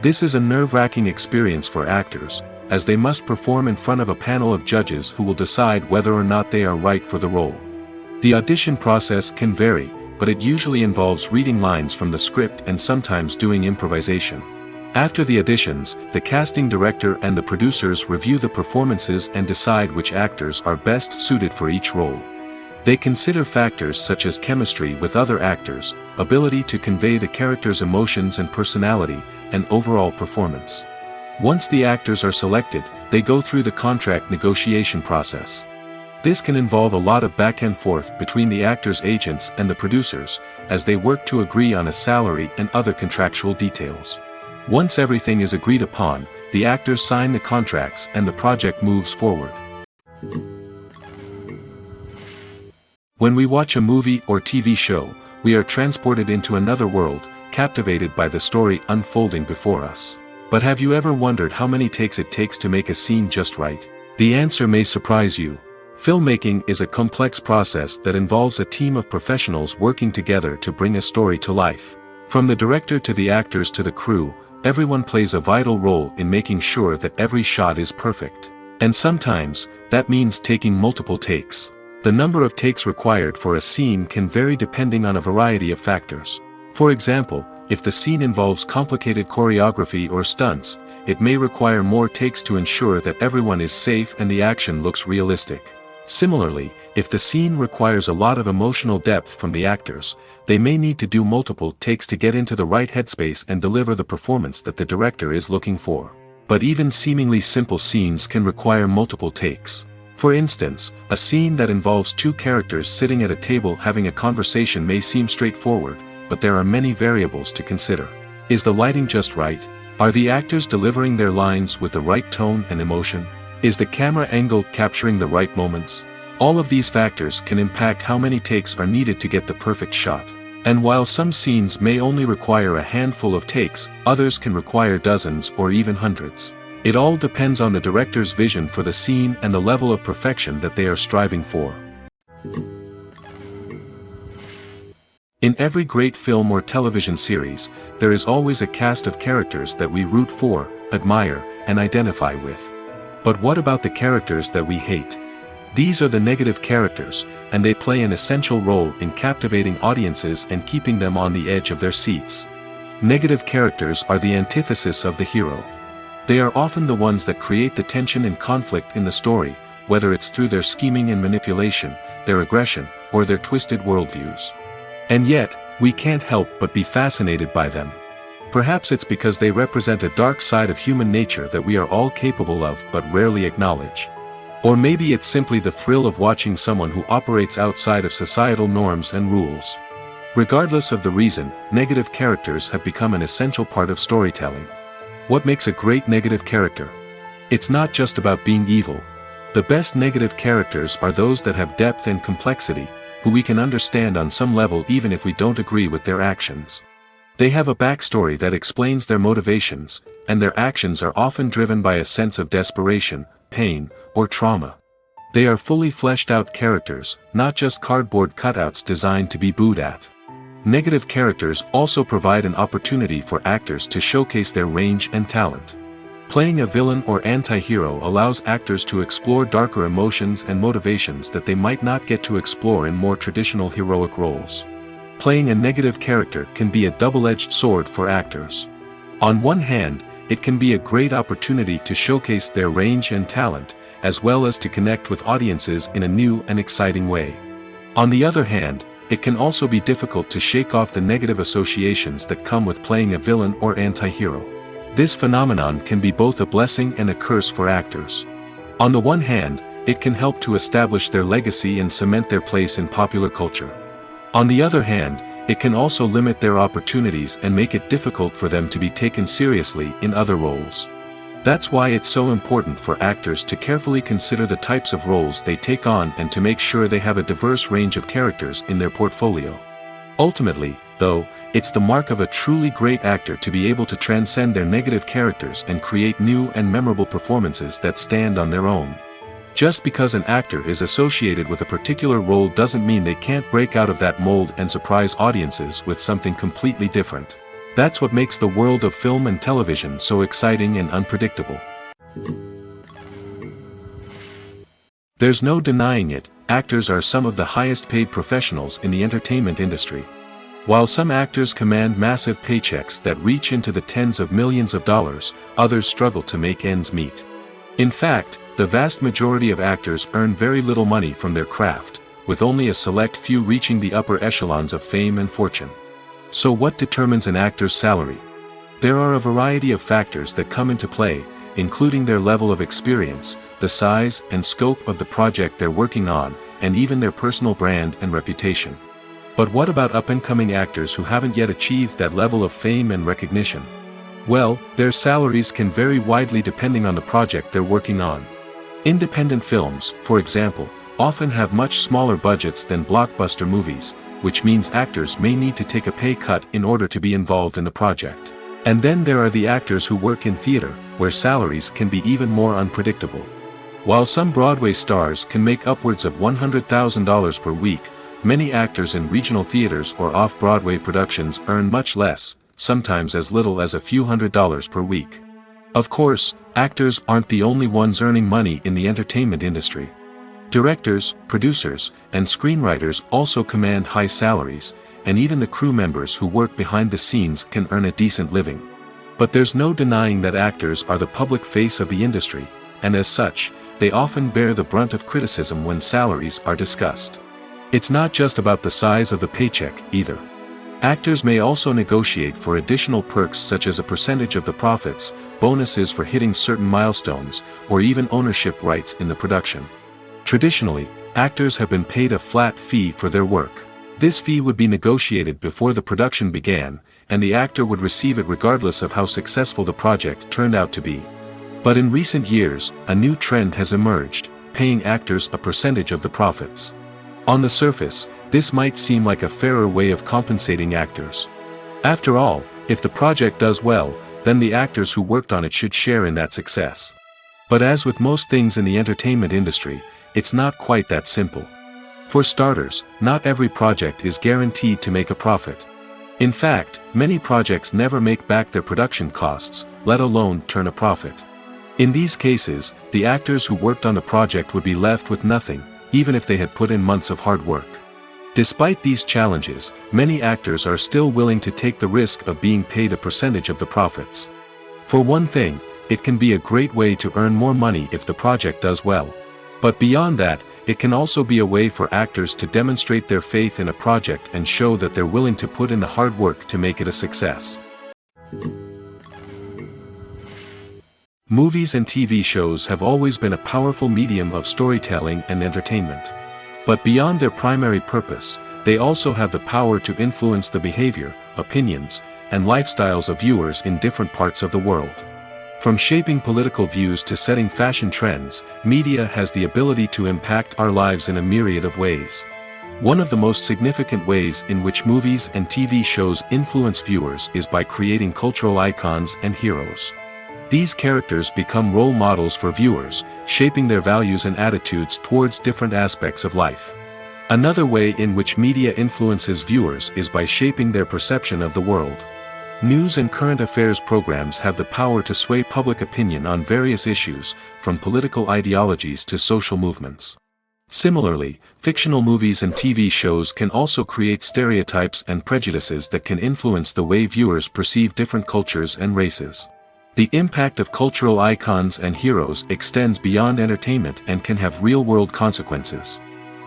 This is a nerve-wracking experience for actors, as they must perform in front of a panel of judges who will decide whether or not they are right for the role. The audition process can vary, but it usually involves reading lines from the script and sometimes doing improvisation. After the auditions, the casting director and the producers review the performances and decide which actors are best suited for each role. They consider factors such as chemistry with other actors, ability to convey the character's emotions and personality, and overall performance. Once the actors are selected, they go through the contract negotiation process. This can involve a lot of back and forth between the actors' agents and the producers, as they work to agree on a salary and other contractual details. Once everything is agreed upon, the actors sign the contracts and the project moves forward. When we watch a movie or TV show, we are transported into another world, captivated by the story unfolding before us. But have you ever wondered how many takes it takes to make a scene just right? The answer may surprise you. Filmmaking is a complex process that involves a team of professionals working together to bring a story to life. From the director to the actors to the crew, everyone plays a vital role in making sure that every shot is perfect. And sometimes, that means taking multiple takes. The number of takes required for a scene can vary depending on a variety of factors. For example, if the scene involves complicated choreography or stunts, it may require more takes to ensure that everyone is safe and the action looks realistic. Similarly, if the scene requires a lot of emotional depth from the actors, they may need to do multiple takes to get into the right headspace and deliver the performance that the director is looking for. But even seemingly simple scenes can require multiple takes. For instance, a scene that involves two characters sitting at a table having a conversation may seem straightforward, but there are many variables to consider. Is the lighting just right? Are the actors delivering their lines with the right tone and emotion? Is the camera angle capturing the right moments? All of these factors can impact how many takes are needed to get the perfect shot. And while some scenes may only require a handful of takes, others can require dozens or even hundreds. It all depends on the director's vision for the scene and the level of perfection that they are striving for. In every great film or television series, there is always a cast of characters that we root for, admire, and identify with. But what about the characters that we hate? These are the negative characters, and they play an essential role in captivating audiences and keeping them on the edge of their seats. Negative characters are the antithesis of the hero. They are often the ones that create the tension and conflict in the story, whether it's through their scheming and manipulation, their aggression, or their twisted worldviews. And yet, we can't help but be fascinated by them. Perhaps it's because they represent a dark side of human nature that we are all capable of but rarely acknowledge. Or maybe it's simply the thrill of watching someone who operates outside of societal norms and rules. Regardless of the reason, negative characters have become an essential part of storytelling. What makes a great negative character? It's not just about being evil. The best negative characters are those that have depth and complexity, who we can understand on some level even if we don't agree with their actions. They have a backstory that explains their motivations, and their actions are often driven by a sense of desperation, pain, or trauma. They are fully fleshed out characters, not just cardboard cutouts designed to be booed at. Negative characters also provide an opportunity for actors to showcase their range and talent. Playing a villain or anti-hero allows actors to explore darker emotions and motivations that they might not get to explore in more traditional heroic roles. Playing a negative character can be a double-edged sword for actors. On one hand, it can be a great opportunity to showcase their range and talent, as well as to connect with audiences in a new and exciting way. On the other hand, it can also be difficult to shake off the negative associations that come with playing a villain or anti-hero. This phenomenon can be both a blessing and a curse for actors. On the one hand, it can help to establish their legacy and cement their place in popular culture. On the other hand, it can also limit their opportunities and make it difficult for them to be taken seriously in other roles. That's why it's so important for actors to carefully consider the types of roles they take on and to make sure they have a diverse range of characters in their portfolio. Ultimately, though, it's the mark of a truly great actor to be able to transcend their negative characters and create new and memorable performances that stand on their own. Just because an actor is associated with a particular role doesn't mean they can't break out of that mold and surprise audiences with something completely different. That's what makes the world of film and television so exciting and unpredictable. There's no denying it, actors are some of the highest paid professionals in the entertainment industry. While some actors command massive paychecks that reach into the tens of millions of dollars, others struggle to make ends meet. In fact, the vast majority of actors earn very little money from their craft, with only a select few reaching the upper echelons of fame and fortune. So what determines an actor's salary? There are a variety of factors that come into play, including their level of experience, the size and scope of the project they're working on, and even their personal brand and reputation. But what about up-and-coming actors who haven't yet achieved that level of fame and recognition? Well, their salaries can vary widely depending on the project they're working on. Independent films, for example, often have much smaller budgets than blockbuster movies, which means actors may need to take a pay cut in order to be involved in the project. And then there are the actors who work in theater, where salaries can be even more unpredictable. While some Broadway stars can make upwards of $100,000 per week, many actors in regional theaters or off-Broadway productions earn much less, sometimes as little as a few $100s per week. Of course, actors aren't the only ones earning money in the entertainment industry. Directors, producers, and screenwriters also command high salaries, and even the crew members who work behind the scenes can earn a decent living. But there's no denying that actors are the public face of the industry, and as such, they often bear the brunt of criticism when salaries are discussed. It's not just about the size of the paycheck, either. Actors may also negotiate for additional perks such as a percentage of the profits, bonuses for hitting certain milestones, or even ownership rights in the production. Traditionally, actors have been paid a flat fee for their work. This fee would be negotiated before the production began, and the actor would receive it regardless of how successful the project turned out to be. But in recent years, a new trend has emerged, paying actors a percentage of the profits. On the surface, this might seem like a fairer way of compensating actors. After all, if the project does well, then the actors who worked on it should share in that success. But as with most things in the entertainment industry, it's not quite that simple. For starters, not every project is guaranteed to make a profit. In fact, many projects never make back their production costs, let alone turn a profit. In these cases, the actors who worked on the project would be left with nothing, even if they had put in months of hard work. Despite these challenges, many actors are still willing to take the risk of being paid a percentage of the profits. For one thing, it can be a great way to earn more money if the project does well. But beyond that, it can also be a way for actors to demonstrate their faith in a project and show that they're willing to put in the hard work to make it a success. Movies and TV shows have always been a powerful medium of storytelling and entertainment. But beyond their primary purpose, they also have the power to influence the behavior, opinions, and lifestyles of viewers in different parts of the world. From shaping political views to setting fashion trends, media has the ability to impact our lives in a myriad of ways. One of the most significant ways in which movies and TV shows influence viewers is by creating cultural icons and heroes. These characters become role models for viewers, shaping their values and attitudes towards different aspects of life. Another way in which media influences viewers is by shaping their perception of the world. News and current affairs programs have the power to sway public opinion on various issues, from political ideologies to social movements. Similarly, fictional movies and TV shows can also create stereotypes and prejudices that can influence the way viewers perceive different cultures and races. The impact of cultural icons and heroes extends beyond entertainment and can have real-world consequences.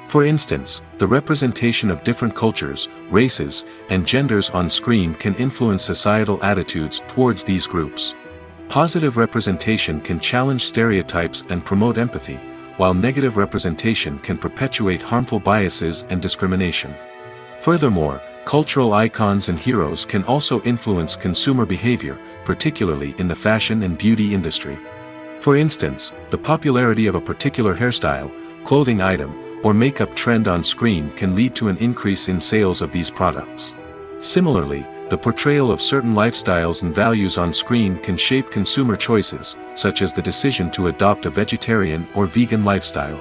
For instance, the representation of different cultures, races, and genders on screen can influence societal attitudes towards these groups. Positive representation can challenge stereotypes and promote empathy, while negative representation can perpetuate harmful biases and discrimination. Furthermore, cultural icons and heroes can also influence consumer behavior, particularly in the fashion and beauty industry. For instance, the popularity of a particular hairstyle, clothing item, or makeup trend on screen can lead to an increase in sales of these products. Similarly, the portrayal of certain lifestyles and values on screen can shape consumer choices, such as the decision to adopt a vegetarian or vegan lifestyle.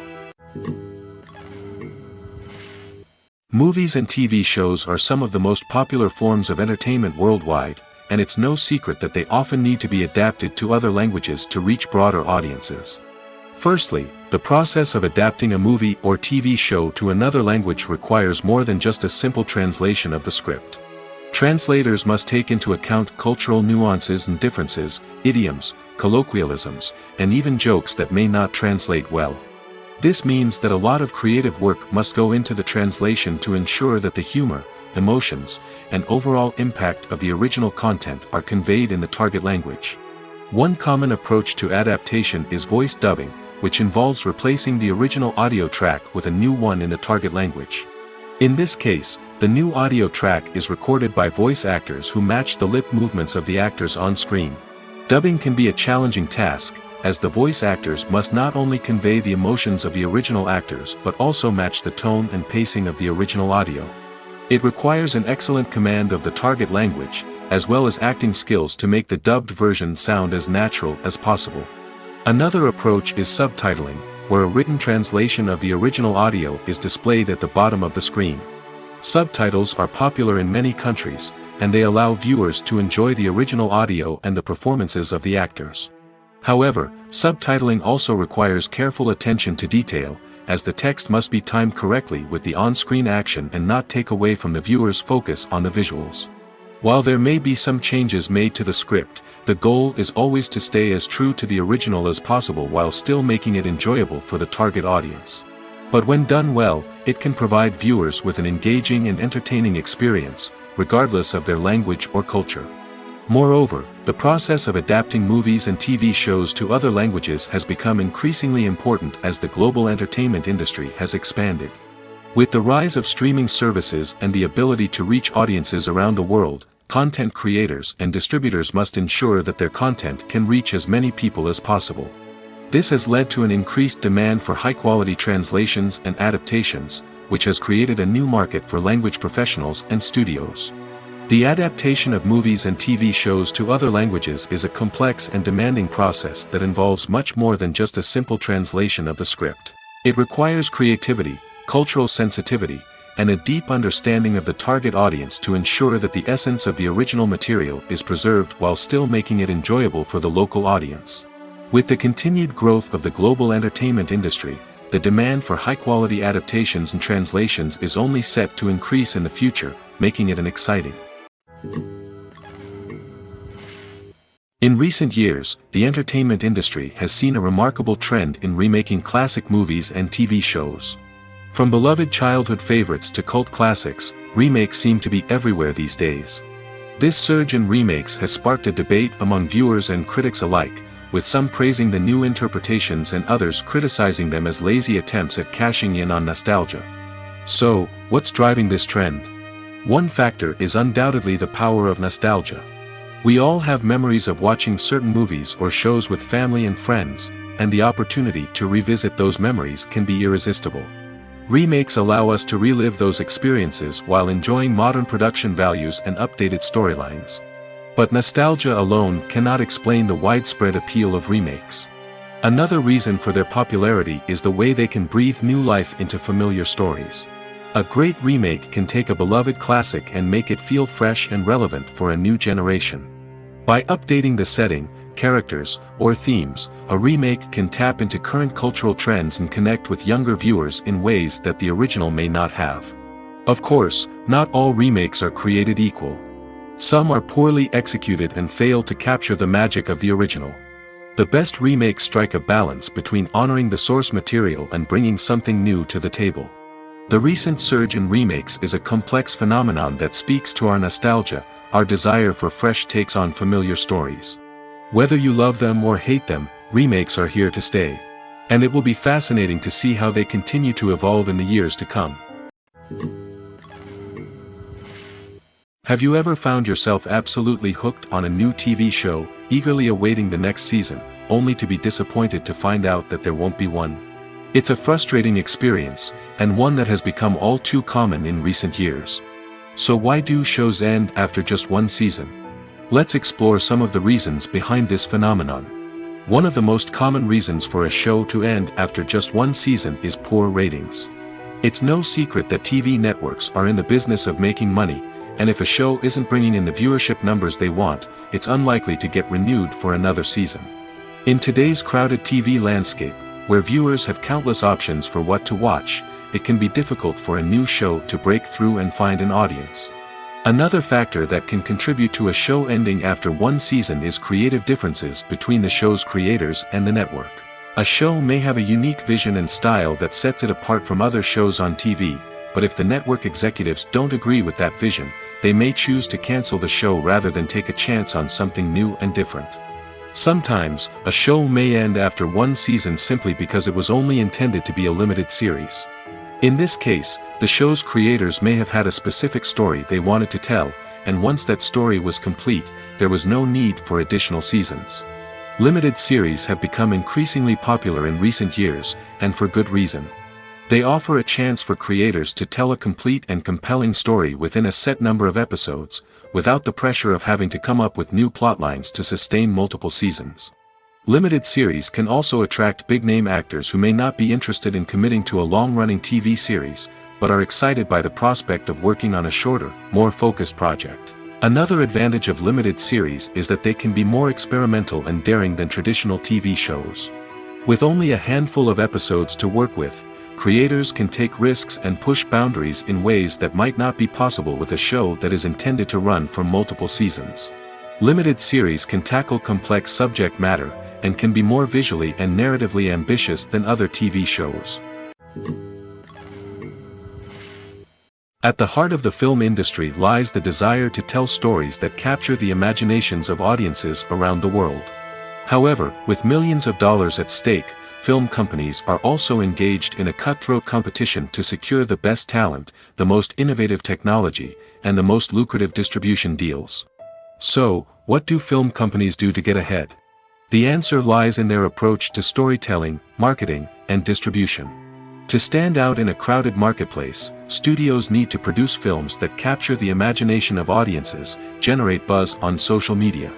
Movies and TV shows are some of the most popular forms of entertainment worldwide, and it's no secret that they often need to be adapted to other languages to reach broader audiences. Firstly, the process of adapting a movie or TV show to another language requires more than just a simple translation of the script. Translators must take into account cultural nuances and differences, idioms, colloquialisms, and even jokes that may not translate well. This means that a lot of creative work must go into the translation to ensure that the humor, emotions, and overall impact of the original content are conveyed in the target language. One common approach to adaptation is voice dubbing, which involves replacing the original audio track with a new one in the target language. In this case, the new audio track is recorded by voice actors who match the lip movements of the actors on screen. Dubbing can be a challenging task, as the voice actors must not only convey the emotions of the original actors but also match the tone and pacing of the original audio. It requires an excellent command of the target language, as well as acting skills to make the dubbed version sound as natural as possible. Another approach is subtitling, where a written translation of the original audio is displayed at the bottom of the screen. Subtitles are popular in many countries, and they allow viewers to enjoy the original audio and the performances of the actors. However, subtitling also requires careful attention to detail, as the text must be timed correctly with the on-screen action and not take away from the viewer's focus on the visuals. While there may be some changes made to the script, the goal is always to stay as true to the original as possible while still making it enjoyable for the target audience. But when done well, it can provide viewers with an engaging and entertaining experience, regardless of their language or culture. Moreover, the process of adapting movies and TV shows to other languages has become increasingly important as the global entertainment industry has expanded. With the rise of streaming services and the ability to reach audiences around the world, content creators and distributors must ensure that their content can reach as many people as possible. This has led to an increased demand for high-quality translations and adaptations, which has created a new market for language professionals and studios. The adaptation of movies and TV shows to other languages is a complex and demanding process that involves much more than just a simple translation of the script. It requires creativity, cultural sensitivity, and a deep understanding of the target audience to ensure that the essence of the original material is preserved while still making it enjoyable for the local audience. With the continued growth of the global entertainment industry, the demand for high-quality adaptations and translations is only set to increase in the future, making it an exciting. In recent years, the entertainment industry has seen a remarkable trend in remaking classic movies and TV shows. From beloved childhood favorites to cult classics, remakes seem to be everywhere these days. This surge in remakes has sparked a debate among viewers and critics alike, with some praising the new interpretations and others criticizing them as lazy attempts at cashing in on nostalgia. So, what's driving this trend? One factor is undoubtedly the power of nostalgia. We all have memories of watching certain movies or shows with family and friends, and the opportunity to revisit those memories can be irresistible. Remakes allow us to relive those experiences while enjoying modern production values and updated storylines. But nostalgia alone cannot explain the widespread appeal of remakes. Another reason for their popularity is the way they can breathe new life into familiar stories. A great remake can take a beloved classic and make it feel fresh and relevant for a new generation. By updating the setting, characters, or themes, a remake can tap into current cultural trends and connect with younger viewers in ways that the original may not have. Of course, not all remakes are created equal. Some are poorly executed and fail to capture the magic of the original. The best remakes strike a balance between honoring the source material and bringing something new to the table. The recent surge in remakes is a complex phenomenon that speaks to our nostalgia, our desire for fresh takes on familiar stories. Whether you love them or hate them, remakes are here to stay. And it will be fascinating to see how they continue to evolve in the years to come. Have you ever found yourself absolutely hooked on a new TV show, eagerly awaiting the next season, only to be disappointed to find out that there won't be one? It's a frustrating experience, and one that has become all too common in recent years. So why do shows end after just one season? Let's explore some of the reasons behind this phenomenon. One of the most common reasons for a show to end after just one season is poor ratings. It's no secret that TV networks are in the business of making money, and if a show isn't bringing in the viewership numbers they want, it's unlikely to get renewed for another season. In today's crowded TV landscape, where viewers have countless options for what to watch, it can be difficult for a new show to break through and find an audience. Another factor that can contribute to a show ending after one season is creative differences between the show's creators and the network. A show may have a unique vision and style that sets it apart from other shows on TV, but if the network executives don't agree with that vision, they may choose to cancel the show rather than take a chance on something new and different. Sometimes, a show may end after one season simply because it was only intended to be a limited series. In this case, the show's creators may have had a specific story they wanted to tell, and once that story was complete, there was no need for additional seasons. Limited series have become increasingly popular in recent years, and for good reason. They offer a chance for creators to tell a complete and compelling story within a set number of episodes, without the pressure of having to come up with new plotlines to sustain multiple seasons. Limited series can also attract big-name actors who may not be interested in committing to a long-running TV series, but are excited by the prospect of working on a shorter, more focused project. Another advantage of limited series is that they can be more experimental and daring than traditional TV shows. With only a handful of episodes to work with, creators can take risks and push boundaries in ways that might not be possible with a show that is intended to run for multiple seasons. Limited series can tackle complex subject matter, and can be more visually and narratively ambitious than other TV shows. At the heart of the film industry lies the desire to tell stories that capture the imaginations of audiences around the world. However, with millions of dollars at stake, film companies are also engaged in a cutthroat competition to secure the best talent, the most innovative technology, and the most lucrative distribution deals. So, what do film companies do to get ahead? The answer lies in their approach to storytelling, marketing, and distribution. To stand out in a crowded marketplace, studios need to produce films that capture the imagination of audiences, generate buzz on social media.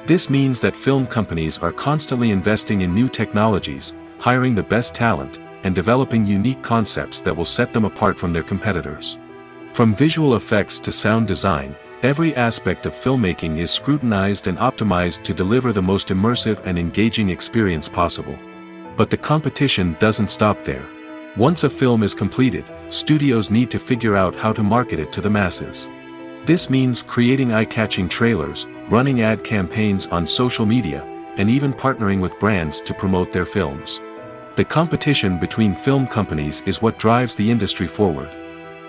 This means that film companies are constantly investing in new technologies, hiring the best talent, and developing unique concepts that will set them apart from their competitors. From visual effects to sound design, every aspect of filmmaking is scrutinized and optimized to deliver the most immersive and engaging experience possible. But the competition doesn't stop there. Once a film is completed, studios need to figure out how to market it to the masses. This means creating eye-catching trailers, running ad campaigns on social media, and even partnering with brands to promote their films. The competition between film companies is what drives the industry forward.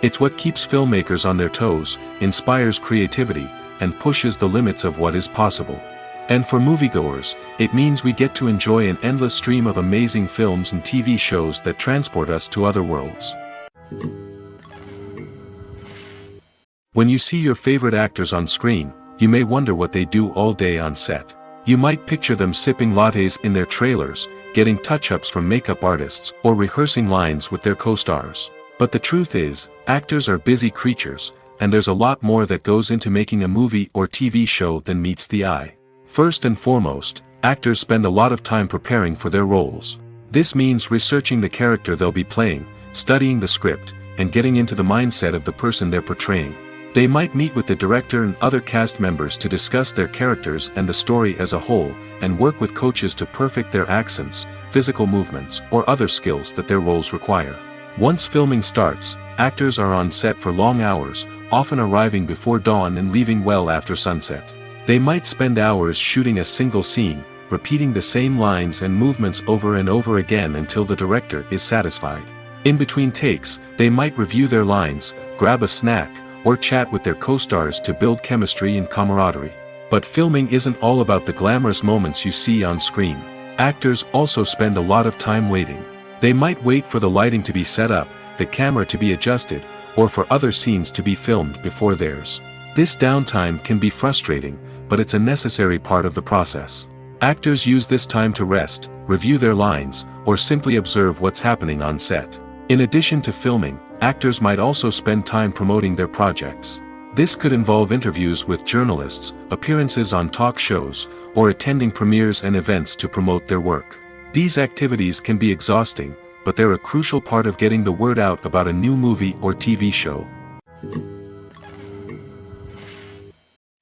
It's what keeps filmmakers on their toes, inspires creativity, and pushes the limits of what is possible. And for moviegoers, it means we get to enjoy an endless stream of amazing films and TV shows that transport us to other worlds. When you see your favorite actors on screen, you may wonder what they do all day on set. You might picture them sipping lattes in their trailers, getting touch-ups from makeup artists, or rehearsing lines with their co-stars. But the truth is, actors are busy creatures, and there's a lot more that goes into making a movie or TV show than meets the eye. First and foremost, actors spend a lot of time preparing for their roles. This means researching the character they'll be playing, studying the script, and getting into the mindset of the person they're portraying. They might meet with the director and other cast members to discuss their characters and the story as a whole, and work with coaches to perfect their accents, physical movements, or other skills that their roles require. Once filming starts, actors are on set for long hours, often arriving before dawn and leaving well after sunset. They might spend hours shooting a single scene, repeating the same lines and movements over and over again until the director is satisfied. In between takes, they might review their lines, grab a snack, or chat with their co-stars to build chemistry and camaraderie. But filming isn't all about the glamorous moments you see on screen. Actors also spend a lot of time waiting. They might wait for the lighting to be set up, the camera to be adjusted, or for other scenes to be filmed before theirs. This downtime can be frustrating, but it's a necessary part of the process. Actors use this time to rest, review their lines, or simply observe what's happening on set. In addition to filming, actors might also spend time promoting their projects. This could involve interviews with journalists, appearances on talk shows, or attending premieres and events to promote their work. These activities can be exhausting, but they're a crucial part of getting the word out about a new movie or TV show.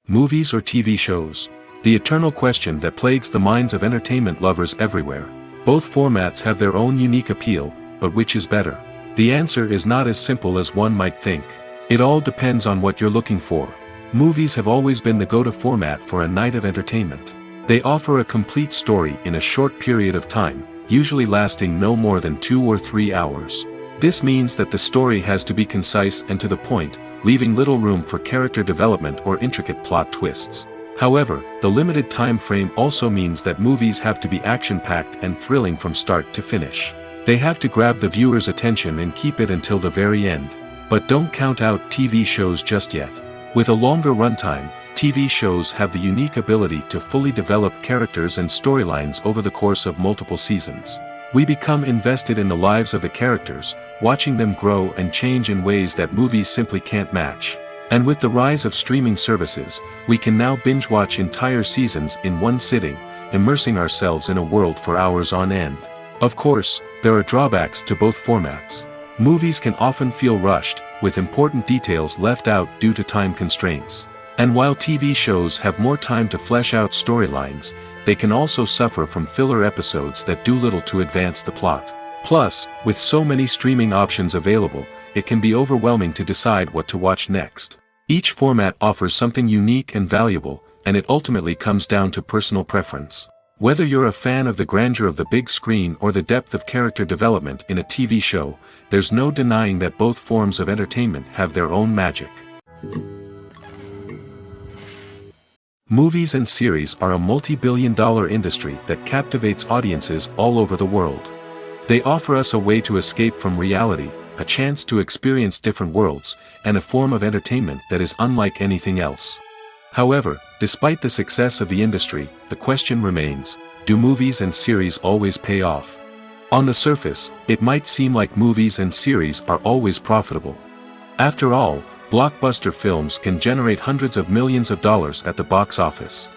Movies or TV shows? The eternal question that plagues the minds of entertainment lovers everywhere. Both formats have their own unique appeal, but which is better? The answer is not as simple as one might think. It all depends on what you're looking for. Movies have always been the go-to format for a night of entertainment. They offer a complete story in a short period of time, usually lasting no more than 2 or 3 hours. This means that the story has to be concise and to the point, leaving little room for character development or intricate plot twists. However, the limited time frame also means that movies have to be action-packed and thrilling from start to finish. They have to grab the viewer's attention and keep it until the very end. But don't count out TV shows just yet. With a longer runtime, TV shows have the unique ability to fully develop characters and storylines over the course of multiple seasons. We become invested in the lives of the characters, watching them grow and change in ways that movies simply can't match. And with the rise of streaming services, we can now binge-watch entire seasons in one sitting, immersing ourselves in a world for hours on end. Of course, there are drawbacks to both formats. Movies can often feel rushed, with important details left out due to time constraints. And while TV shows have more time to flesh out storylines, they can also suffer from filler episodes that do little to advance the plot. Plus, with so many streaming options available, it can be overwhelming to decide what to watch next. Each format offers something unique and valuable, and it ultimately comes down to personal preference. Whether you're a fan of the grandeur of the big screen or the depth of character development in a TV show, there's no denying that both forms of entertainment have their own magic. Movies and series are a multi-billion-dollar industry that captivates audiences all over the world. They offer us a way to escape from reality, a chance to experience different worlds, and a form of entertainment that is unlike anything else. However, despite the success of the industry, the question remains, do movies and series always pay off? On the surface, it might seem like movies and series are always profitable. After all, blockbuster films can generate hundreds of millions of dollars at the box office.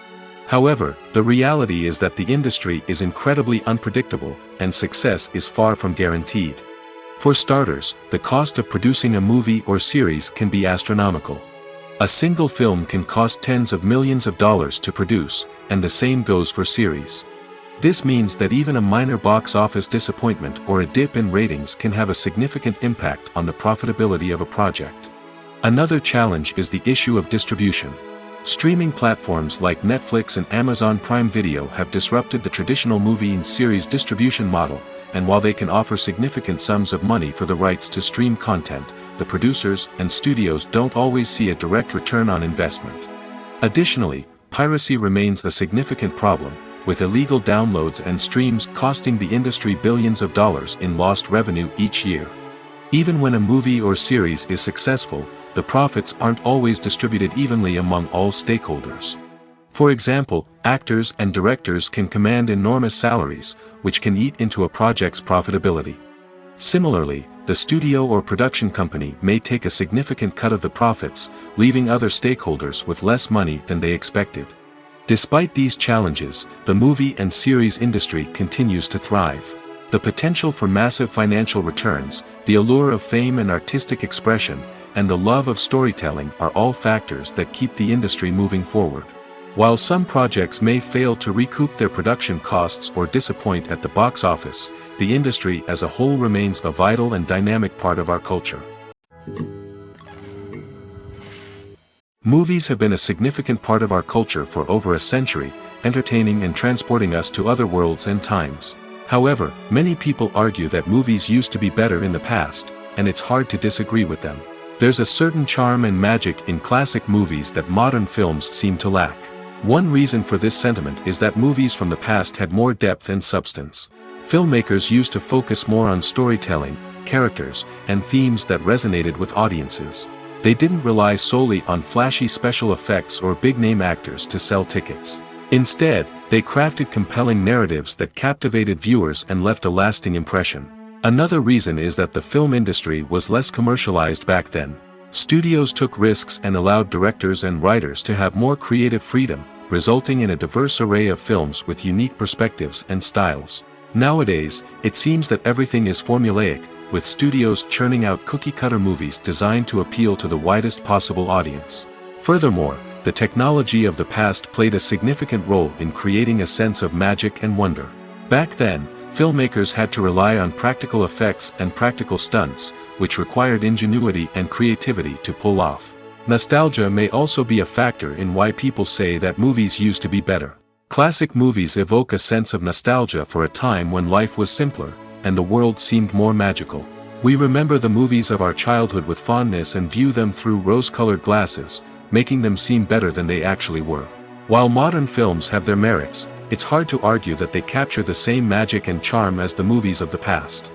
However, the reality is that the industry is incredibly unpredictable, and success is far from guaranteed. For starters, the cost of producing a movie or series can be astronomical. A single film can cost tens of millions of dollars to produce, and the same goes for series. This means that even a minor box office disappointment or a dip in ratings can have a significant impact on the profitability of a project. Another challenge is the issue of distribution. Streaming platforms like Netflix and Amazon Prime Video have disrupted the traditional movie and series distribution model, and while they can offer significant sums of money for the rights to stream content, the producers and studios don't always see a direct return on investment. Additionally, piracy remains a significant problem, with illegal downloads and streams costing the industry billions of dollars in lost revenue each year. Even when a movie or series is successful, the profits aren't always distributed evenly among all stakeholders. For example, actors and directors can command enormous salaries, which can eat into a project's profitability. Similarly, the studio or production company may take a significant cut of the profits, leaving other stakeholders with less money than they expected. Despite these challenges, the movie and series industry continues to thrive. The potential for massive financial returns, the allure of fame and artistic expression, and the love of storytelling are all factors that keep the industry moving forward. While some projects may fail to recoup their production costs or disappoint at the box office, the industry as a whole remains a vital and dynamic part of our culture. Movies have been a significant part of our culture for over a century, entertaining and transporting us to other worlds and times. However, many people argue that movies used to be better in the past, and it's hard to disagree with them. There's a certain charm and magic in classic movies that modern films seem to lack. One reason for this sentiment is that movies from the past had more depth and substance. Filmmakers used to focus more on storytelling, characters, and themes that resonated with audiences. They didn't rely solely on flashy special effects or big-name actors to sell tickets. Instead, they crafted compelling narratives that captivated viewers and left a lasting impression. Another reason is that the film industry was less commercialized back then. Studios took risks and allowed directors and writers to have more creative freedom, resulting in a diverse array of films with unique perspectives and styles. Nowadays, it seems that everything is formulaic, with studios churning out cookie-cutter movies designed to appeal to the widest possible audience. Furthermore, the technology of the past played a significant role in creating a sense of magic and wonder. Back then, filmmakers had to rely on practical effects and practical stunts, which required ingenuity and creativity to pull off. Nostalgia may also be a factor in why people say that movies used to be better. Classic movies evoke a sense of nostalgia for a time when life was simpler, and the world seemed more magical. We remember the movies of our childhood with fondness and view them through rose-colored glasses, making them seem better than they actually were. While modern films have their merits, it's hard to argue that they capture the same magic and charm as the movies of the past.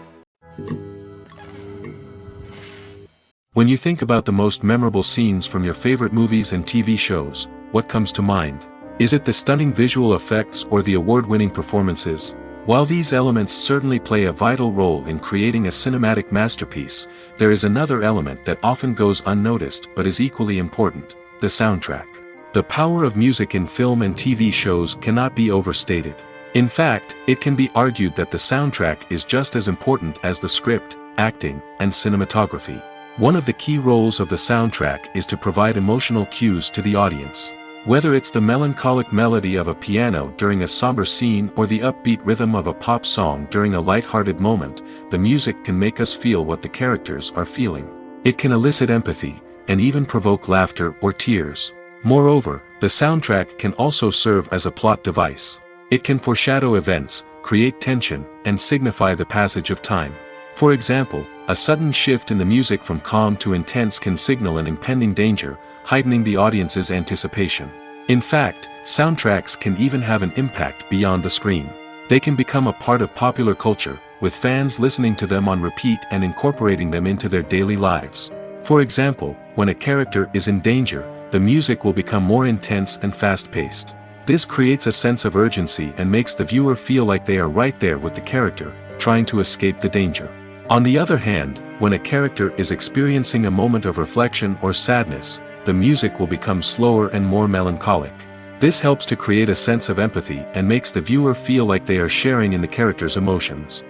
When you think about the most memorable scenes from your favorite movies and TV shows, what comes to mind? Is it the stunning visual effects or the award-winning performances? While these elements certainly play a vital role in creating a cinematic masterpiece, there is another element that often goes unnoticed but is equally important: the soundtrack. The power of music in film and TV shows cannot be overstated. In fact, it can be argued that the soundtrack is just as important as the script, acting, and cinematography. One of the key roles of the soundtrack is to provide emotional cues to the audience. Whether it's the melancholic melody of a piano during a somber scene or the upbeat rhythm of a pop song during a light-hearted moment, the music can make us feel what the characters are feeling. It can elicit empathy, and even provoke laughter or tears. Moreover, the soundtrack can also serve as a plot device. It can foreshadow events, create tension, and signify the passage of time. For example, a sudden shift in the music from calm to intense can signal an impending danger, heightening the audience's anticipation. In fact, soundtracks can even have an impact beyond the screen. They can become a part of popular culture, with fans listening to them on repeat and incorporating them into their daily lives. For example, when a character is in danger, the music will become more intense and fast-paced. This creates a sense of urgency and makes the viewer feel like they are right there with the character, trying to escape the danger. On the other hand, when a character is experiencing a moment of reflection or sadness, the music will become slower and more melancholic. This helps to create a sense of empathy and makes the viewer feel like they are sharing in the character's emotions.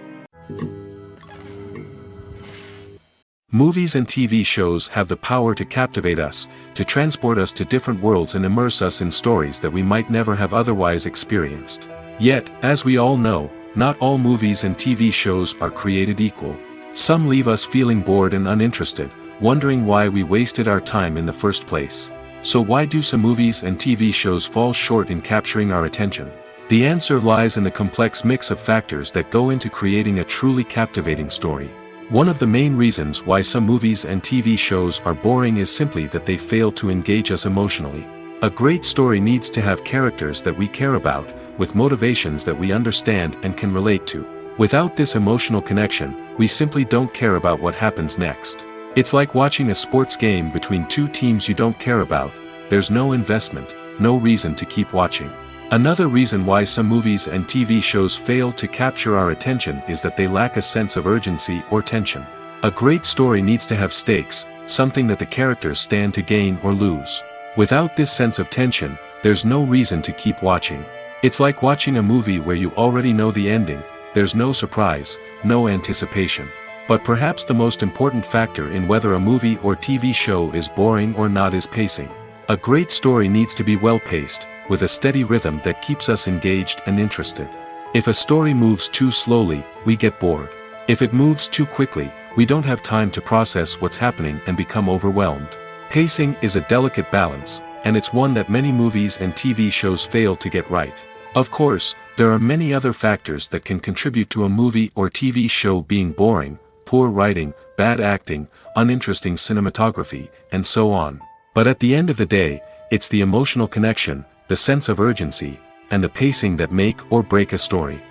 Movies and TV shows have the power to captivate us, to transport us to different worlds and immerse us in stories that we might never have otherwise experienced. Yet, as we all know, not all movies and TV shows are created equal. Some leave us feeling bored and uninterested, wondering why we wasted our time in the first place. So why do some movies and TV shows fall short in capturing our attention? The answer lies in the complex mix of factors that go into creating a truly captivating story. One of the main reasons why some movies and TV shows are boring is simply that they fail to engage us emotionally. A great story needs to have characters that we care about, with motivations that we understand and can relate to. Without this emotional connection, we simply don't care about what happens next. It's like watching a sports game between two teams you don't care about. There's no investment, no reason to keep watching. Another reason why some movies and TV shows fail to capture our attention is that they lack a sense of urgency or tension. A great story needs to have stakes, something that the characters stand to gain or lose. Without this sense of tension, there's no reason to keep watching. It's like watching a movie where you already know the ending, there's no surprise, no anticipation. But perhaps the most important factor in whether a movie or TV show is boring or not is pacing. A great story needs to be well-paced, with a steady rhythm that keeps us engaged and interested. If a story moves too slowly, we get bored. If it moves too quickly, we don't have time to process what's happening and become overwhelmed. Pacing is a delicate balance, and it's one that many movies and TV shows fail to get right. Of course, there are many other factors that can contribute to a movie or TV show being boring: poor writing, bad acting, uninteresting cinematography, and so on. But at the end of the day, it's the emotional connection, the sense of urgency, and the pacing that make or break a story.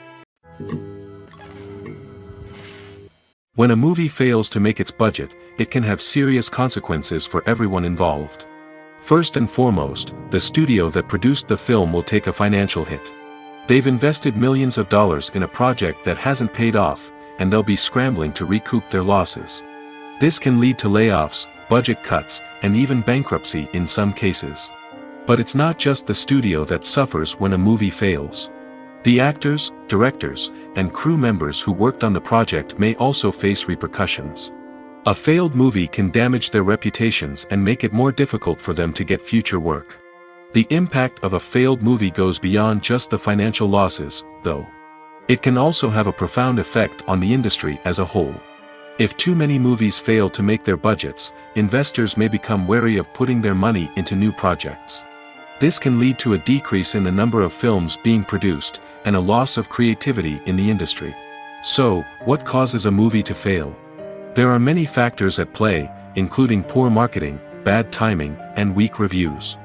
When a movie fails to make its budget, it can have serious consequences for everyone involved. First and foremost, the studio that produced the film will take a financial hit. They've invested millions of dollars in a project that hasn't paid off, and they'll be scrambling to recoup their losses. This can lead to layoffs, budget cuts, and even bankruptcy in some cases. But it's not just the studio that suffers when a movie fails. The actors, directors, and crew members who worked on the project may also face repercussions. A failed movie can damage their reputations and make it more difficult for them to get future work. The impact of a failed movie goes beyond just the financial losses, though. It can also have a profound effect on the industry as a whole. If too many movies fail to make their budgets, investors may become wary of putting their money into new projects. This can lead to a decrease in the number of films being produced, and a loss of creativity in the industry. So, what causes a movie to fail? There are many factors at play, including poor marketing, bad timing, and weak reviews.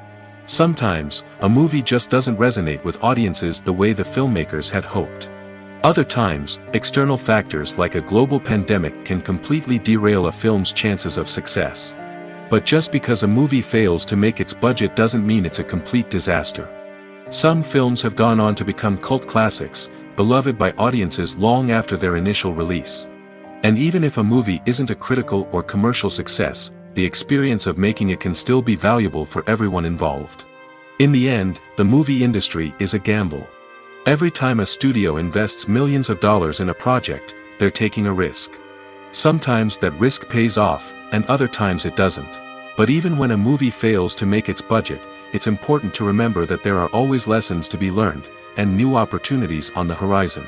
Sometimes, a movie just doesn't resonate with audiences the way the filmmakers had hoped. Other times, external factors like a global pandemic can completely derail a film's chances of success. But just because a movie fails to make its budget doesn't mean it's a complete disaster. Some films have gone on to become cult classics, beloved by audiences long after their initial release. And even if a movie isn't a critical or commercial success, the experience of making it can still be valuable for everyone involved. In the end, the movie industry is a gamble. Every time a studio invests millions of dollars in a project, they're taking a risk. Sometimes that risk pays off, and other times it doesn't. But even when a movie fails to make its budget, it's important to remember that there are always lessons to be learned, and new opportunities on the horizon.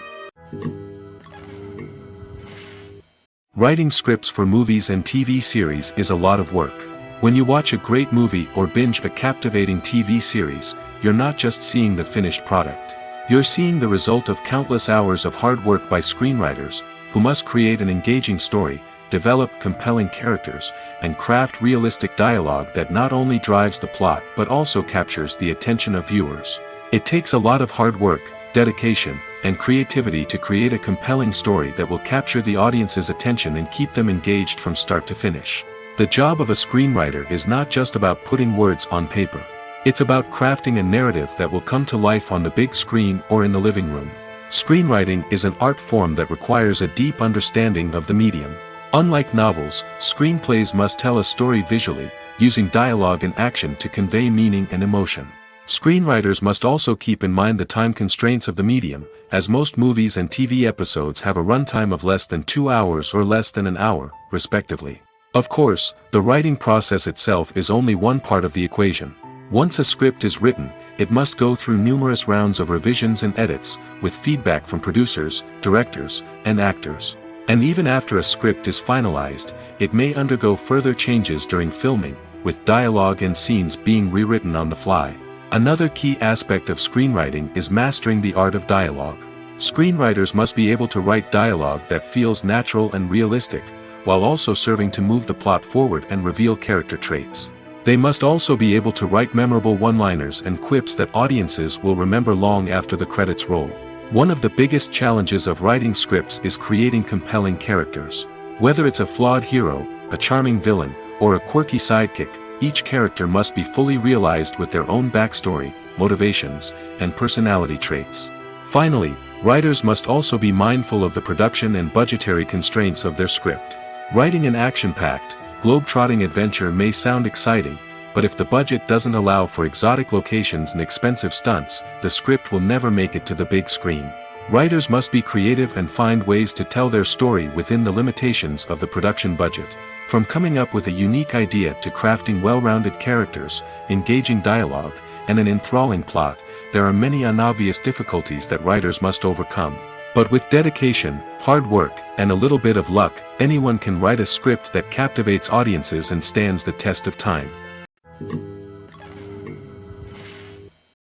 Writing scripts for movies and TV series is a lot of work. When you watch a great movie or binge a captivating TV series, you're not just seeing the finished product. You're seeing the result of countless hours of hard work by screenwriters, who must create an engaging story, develop compelling characters, and craft realistic dialogue that not only drives the plot but also captures the attention of viewers. It takes a lot of hard work, dedication, and creativity to create a compelling story that will capture the audience's attention and keep them engaged from start to finish. The job of a screenwriter is not just about putting words on paper. It's about crafting a narrative that will come to life on the big screen or in the living room. Screenwriting is an art form that requires a deep understanding of the medium. Unlike novels, screenplays must tell a story visually, using dialogue and action to convey meaning and emotion. Screenwriters must also keep in mind the time constraints of the medium, as most movies and TV episodes have a runtime of less than 2 hours or less than an hour, respectively. Of course, the writing process itself is only one part of the equation. Once a script is written, it must go through numerous rounds of revisions and edits, with feedback from producers, directors, and actors. And even after a script is finalized, it may undergo further changes during filming, with dialogue and scenes being rewritten on the fly. Another key aspect of screenwriting is mastering the art of dialogue. Screenwriters must be able to write dialogue that feels natural and realistic, while also serving to move the plot forward and reveal character traits. They must also be able to write memorable one-liners and quips that audiences will remember long after the credits roll. One of the biggest challenges of writing scripts is creating compelling characters. Whether it's a flawed hero, a charming villain, or a quirky sidekick, each character must be fully realized with their own backstory, motivations, and personality traits. Finally, writers must also be mindful of the production and budgetary constraints of their script. Writing an action-packed, globe-trotting adventure may sound exciting, but if the budget doesn't allow for exotic locations and expensive stunts, the script will never make it to the big screen. Writers must be creative and find ways to tell their story within the limitations of the production budget. From coming up with a unique idea to crafting well-rounded characters, engaging dialogue, and an enthralling plot, there are many unobvious difficulties that writers must overcome. But with dedication, hard work, and a little bit of luck, anyone can write a script that captivates audiences and stands the test of time.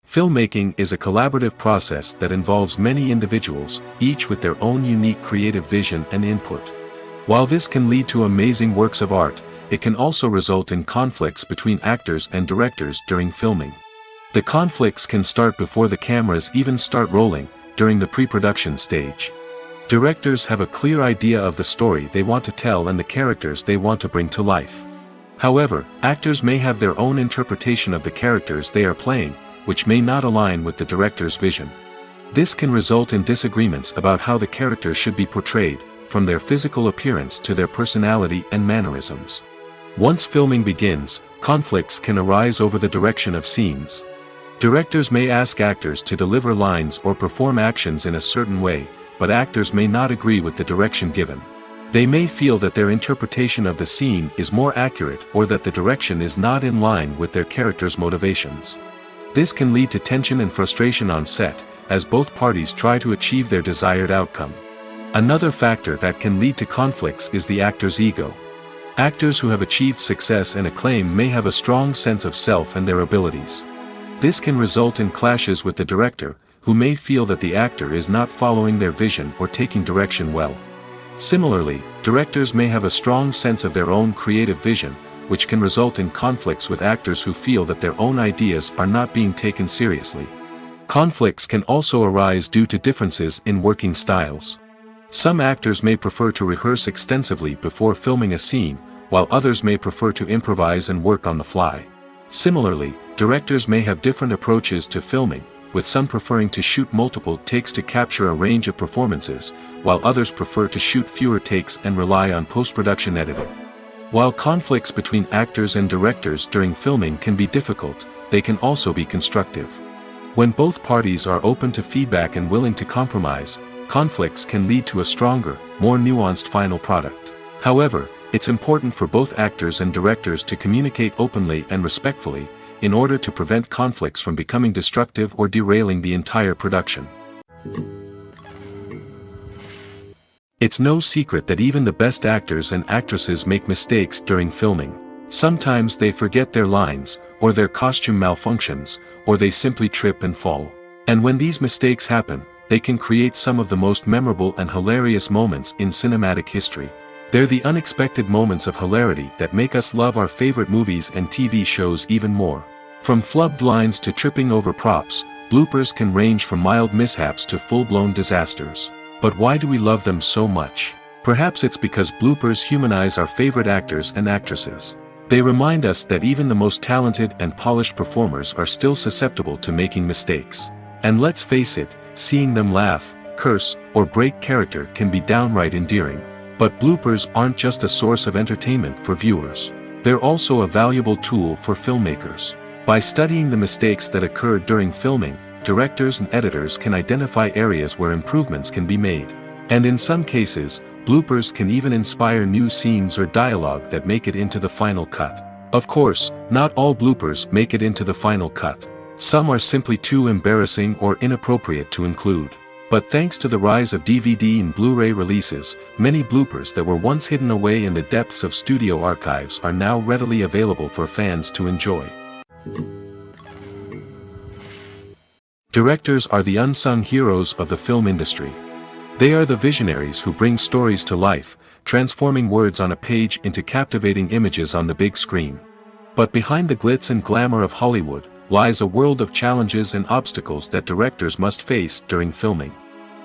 Filmmaking is a collaborative process that involves many individuals, each with their own unique creative vision and input. While this can lead to amazing works of art, it can also result in conflicts between actors and directors during filming. The conflicts can start before the cameras even start rolling, during the pre-production stage. Directors have a clear idea of the story they want to tell and the characters they want to bring to life. However, actors may have their own interpretation of the characters they are playing, which may not align with the director's vision. This can result in disagreements about how the characters should be portrayed, from their physical appearance to their personality and mannerisms. Once filming begins, conflicts can arise over the direction of scenes. Directors may ask actors to deliver lines or perform actions in a certain way, but actors may not agree with the direction given. They may feel that their interpretation of the scene is more accurate or that the direction is not in line with their character's motivations. This can lead to tension and frustration on set, as both parties try to achieve their desired outcome. Another factor that can lead to conflicts is the actor's ego. Actors who have achieved success and acclaim may have a strong sense of self and their abilities. This can result in clashes with the director, who may feel that the actor is not following their vision or taking direction well. Similarly, directors may have a strong sense of their own creative vision, which can result in conflicts with actors who feel that their own ideas are not being taken seriously. Conflicts can also arise due to differences in working styles. Some actors may prefer to rehearse extensively before filming a scene, while others may prefer to improvise and work on the fly. Similarly, directors may have different approaches to filming, with some preferring to shoot multiple takes to capture a range of performances, while others prefer to shoot fewer takes and rely on post-production editing. While conflicts between actors and directors during filming can be difficult, they can also be constructive. When both parties are open to feedback and willing to compromise, conflicts can lead to a stronger, more nuanced final product. However, it's important for both actors and directors to communicate openly and respectfully, in order to prevent conflicts from becoming destructive or derailing the entire production. It's no secret that even the best actors and actresses make mistakes during filming. Sometimes they forget their lines, or their costume malfunctions, or they simply trip and fall. And when these mistakes happen, they can create some of the most memorable and hilarious moments in cinematic history. They're the unexpected moments of hilarity that make us love our favorite movies and TV shows even more. From flubbed lines to tripping over props, bloopers can range from mild mishaps to full-blown disasters. But why do we love them so much? Perhaps it's because bloopers humanize our favorite actors and actresses. They remind us that even the most talented and polished performers are still susceptible to making mistakes. And let's face it, seeing them laugh, curse, or break character can be downright endearing. But bloopers aren't just a source of entertainment for viewers. They're also a valuable tool for filmmakers. By studying the mistakes that occurred during filming, directors and editors can identify areas where improvements can be made. And in some cases, bloopers can even inspire new scenes or dialogue that make it into the final cut. Of course, not all bloopers make it into the final cut. Some are simply too embarrassing or inappropriate to include. But thanks to the rise of DVD and Blu-ray releases, many bloopers that were once hidden away in the depths of studio archives are now readily available for fans to enjoy. Directors are the unsung heroes of the film industry. They are the visionaries who bring stories to life, transforming words on a page into captivating images on the big screen. But behind the glitz and glamour of Hollywood, lies a world of challenges and obstacles that directors must face during filming.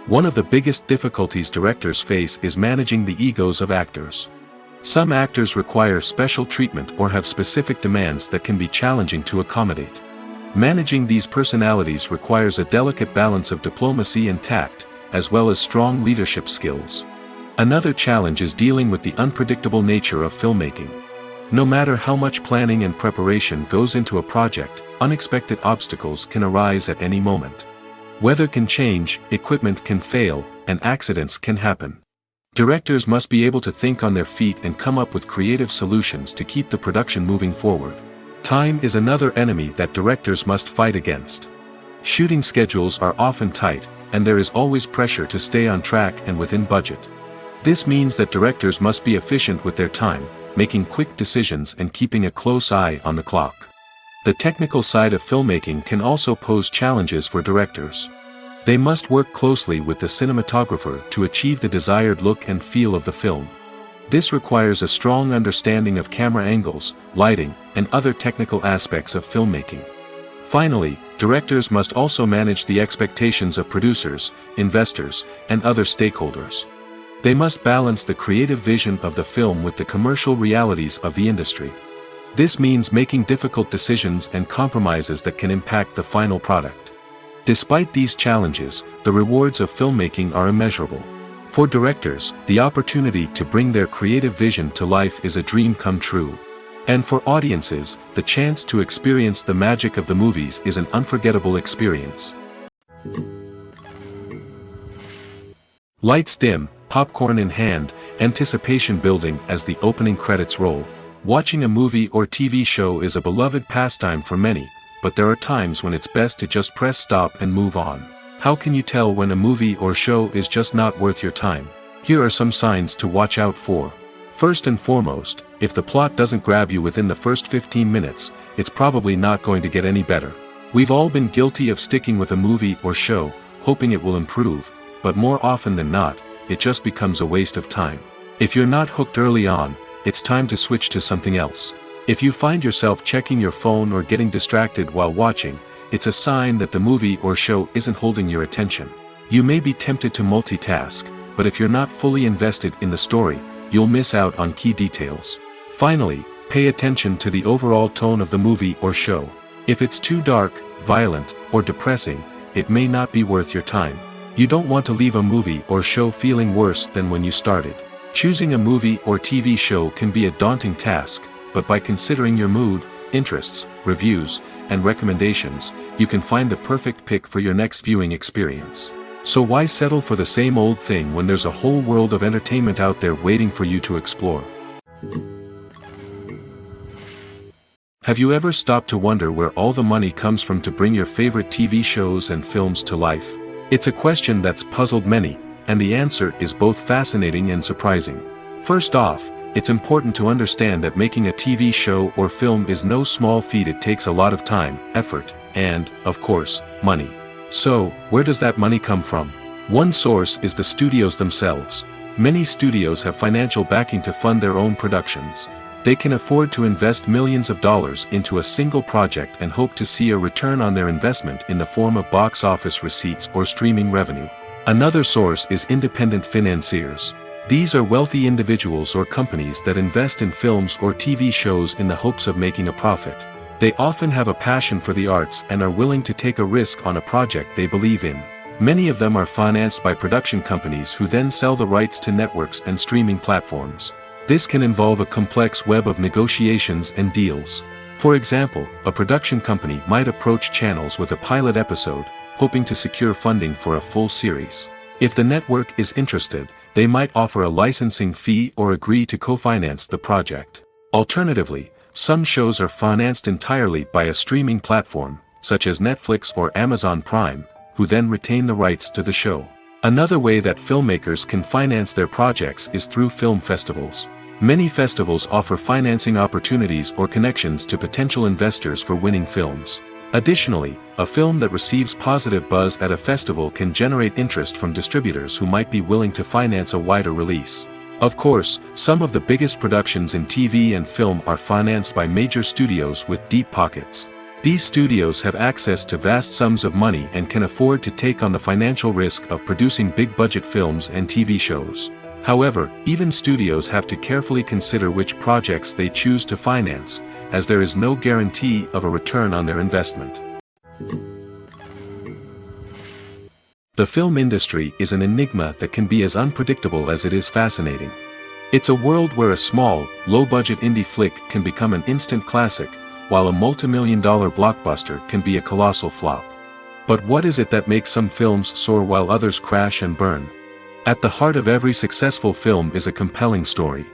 One of the biggest difficulties directors face is managing the egos of actors. Some actors require special treatment or have specific demands that can be challenging to accommodate. Managing these personalities requires a delicate balance of diplomacy and tact, as well as strong leadership skills. Another challenge is dealing with the unpredictable nature of filmmaking. No matter how much planning and preparation goes into a project, unexpected obstacles can arise at any moment. Weather can change, equipment can fail, and accidents can happen. Directors must be able to think on their feet and come up with creative solutions to keep the production moving forward. Time is another enemy that directors must fight against. Shooting schedules are often tight, and there is always pressure to stay on track and within budget. This means that directors must be efficient with their time, making quick decisions and keeping a close eye on the clock. The technical side of filmmaking can also pose challenges for directors. They must work closely with the cinematographer to achieve the desired look and feel of the film. This requires a strong understanding of camera angles, lighting, and other technical aspects of filmmaking. Finally, directors must also manage the expectations of producers, investors, and other stakeholders. They must balance the creative vision of the film with the commercial realities of the industry. This means making difficult decisions and compromises that can impact the final product. Despite these challenges, the rewards of filmmaking are immeasurable. For directors, the opportunity to bring their creative vision to life is a dream come true. And for audiences, the chance to experience the magic of the movies is an unforgettable experience. Lights dim, popcorn in hand, anticipation building as the opening credits roll. Watching a movie or TV show is a beloved pastime for many, but there are times when it's best to just press stop and move on. How can you tell when a movie or show is just not worth your time? Here are some signs to watch out for. First and foremost, if the plot doesn't grab you within the first 15 minutes, it's probably not going to get any better. We've all been guilty of sticking with a movie or show, hoping it will improve, but more often than not, it just becomes a waste of time. If you're not hooked early on, it's time to switch to something else. If you find yourself checking your phone or getting distracted while watching, it's a sign that the movie or show isn't holding your attention. You may be tempted to multitask, but if you're not fully invested in the story, you'll miss out on key details. Finally, pay attention to the overall tone of the movie or show. If it's too dark, violent, or depressing, it may not be worth your time. You don't want to leave a movie or show feeling worse than when you started. Choosing a movie or TV show can be a daunting task, but by considering your mood, interests, reviews, and recommendations, you can find the perfect pick for your next viewing experience. So why settle for the same old thing when there's a whole world of entertainment out there waiting for you to explore? Have you ever stopped to wonder where all the money comes from to bring your favorite TV shows and films to life? It's a question that's puzzled many, and the answer is both fascinating and surprising. First off, it's important to understand that making a TV show or film is no small feat. It takes a lot of time, effort, and, of course, money. So, where does that money come from? One source is the studios themselves. Many studios have financial backing to fund their own productions. They can afford to invest millions of dollars into a single project and hope to see a return on their investment in the form of box office receipts or streaming revenue. Another source is independent financiers. These are wealthy individuals or companies that invest in films or TV shows in the hopes of making a profit. They often have a passion for the arts and are willing to take a risk on a project they believe in. Many of them are financed by production companies who then sell the rights to networks and streaming platforms. This can involve a complex web of negotiations and deals. For example, a production company might approach channels with a pilot episode, hoping to secure funding for a full series. If the network is interested, they might offer a licensing fee or agree to co-finance the project. Alternatively, some shows are financed entirely by a streaming platform, such as Netflix or Amazon Prime, who then retain the rights to the show. Another way that filmmakers can finance their projects is through film festivals. Many festivals offer financing opportunities or connections to potential investors for winning films. Additionally, a film that receives positive buzz at a festival can generate interest from distributors who might be willing to finance a wider release. Of course, some of the biggest productions in TV and film are financed by major studios with deep pockets. These studios have access to vast sums of money and can afford to take on the financial risk of producing big-budget films and TV shows. However, even studios have to carefully consider which projects they choose to finance, as there is no guarantee of a return on their investment. The film industry is an enigma that can be as unpredictable as it is fascinating. It's a world where a small, low-budget indie flick can become an instant classic, while a multi-million-dollar blockbuster can be a colossal flop. But what is it that makes some films soar while others crash and burn? At the heart of every successful film is a compelling story.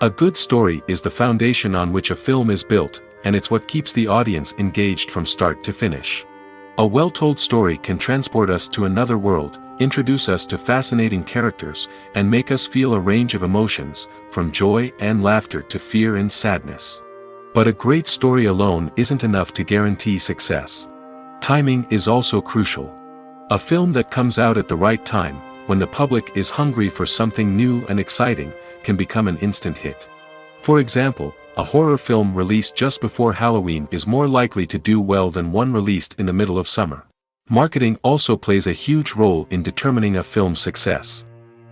A good story is the foundation on which a film is built, and it's what keeps the audience engaged from start to finish. A well-told story can transport us to another world, introduce us to fascinating characters, and make us feel a range of emotions, from joy and laughter to fear and sadness. But a great story alone isn't enough to guarantee success. Timing is also crucial. A film that comes out at the right time, when the public is hungry for something new and exciting, can become an instant hit. For example, a horror film released just before Halloween is more likely to do well than one released in the middle of summer. Marketing also plays a huge role in determining a film's success.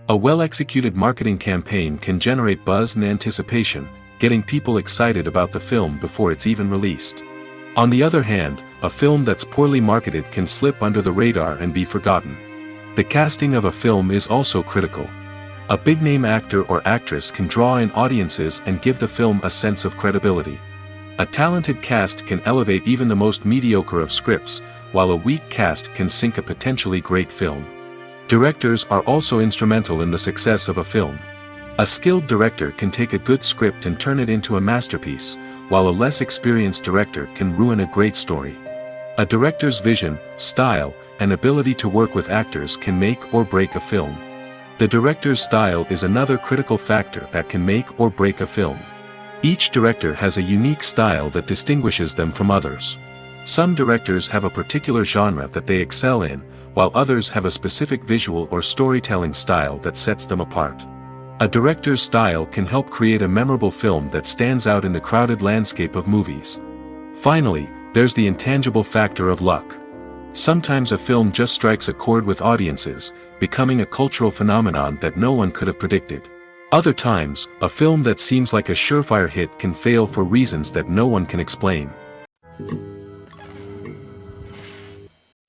A well-executed marketing campaign can generate buzz and anticipation, getting people excited about the film before it's even released. On the other hand, a film that's poorly marketed can slip under the radar and be forgotten. The casting of a film is also critical. A big-name actor or actress can draw in audiences and give the film a sense of credibility. A talented cast can elevate even the most mediocre of scripts, while a weak cast can sink a potentially great film. Directors are also instrumental in the success of a film. A skilled director can take a good script and turn it into a masterpiece, while a less experienced director can ruin a great story. A director's vision, style, and ability to work with actors can make or break a film. The director's style is another critical factor that can make or break a film. Each director has a unique style that distinguishes them from others. Some directors have a particular genre that they excel in, while others have a specific visual or storytelling style that sets them apart. A director's style can help create a memorable film that stands out in the crowded landscape of movies. Finally, there's the intangible factor of luck. Sometimes a film just strikes a chord with audiences, becoming a cultural phenomenon that no one could have predicted. Other times, a film that seems like a surefire hit can fail for reasons that no one can explain.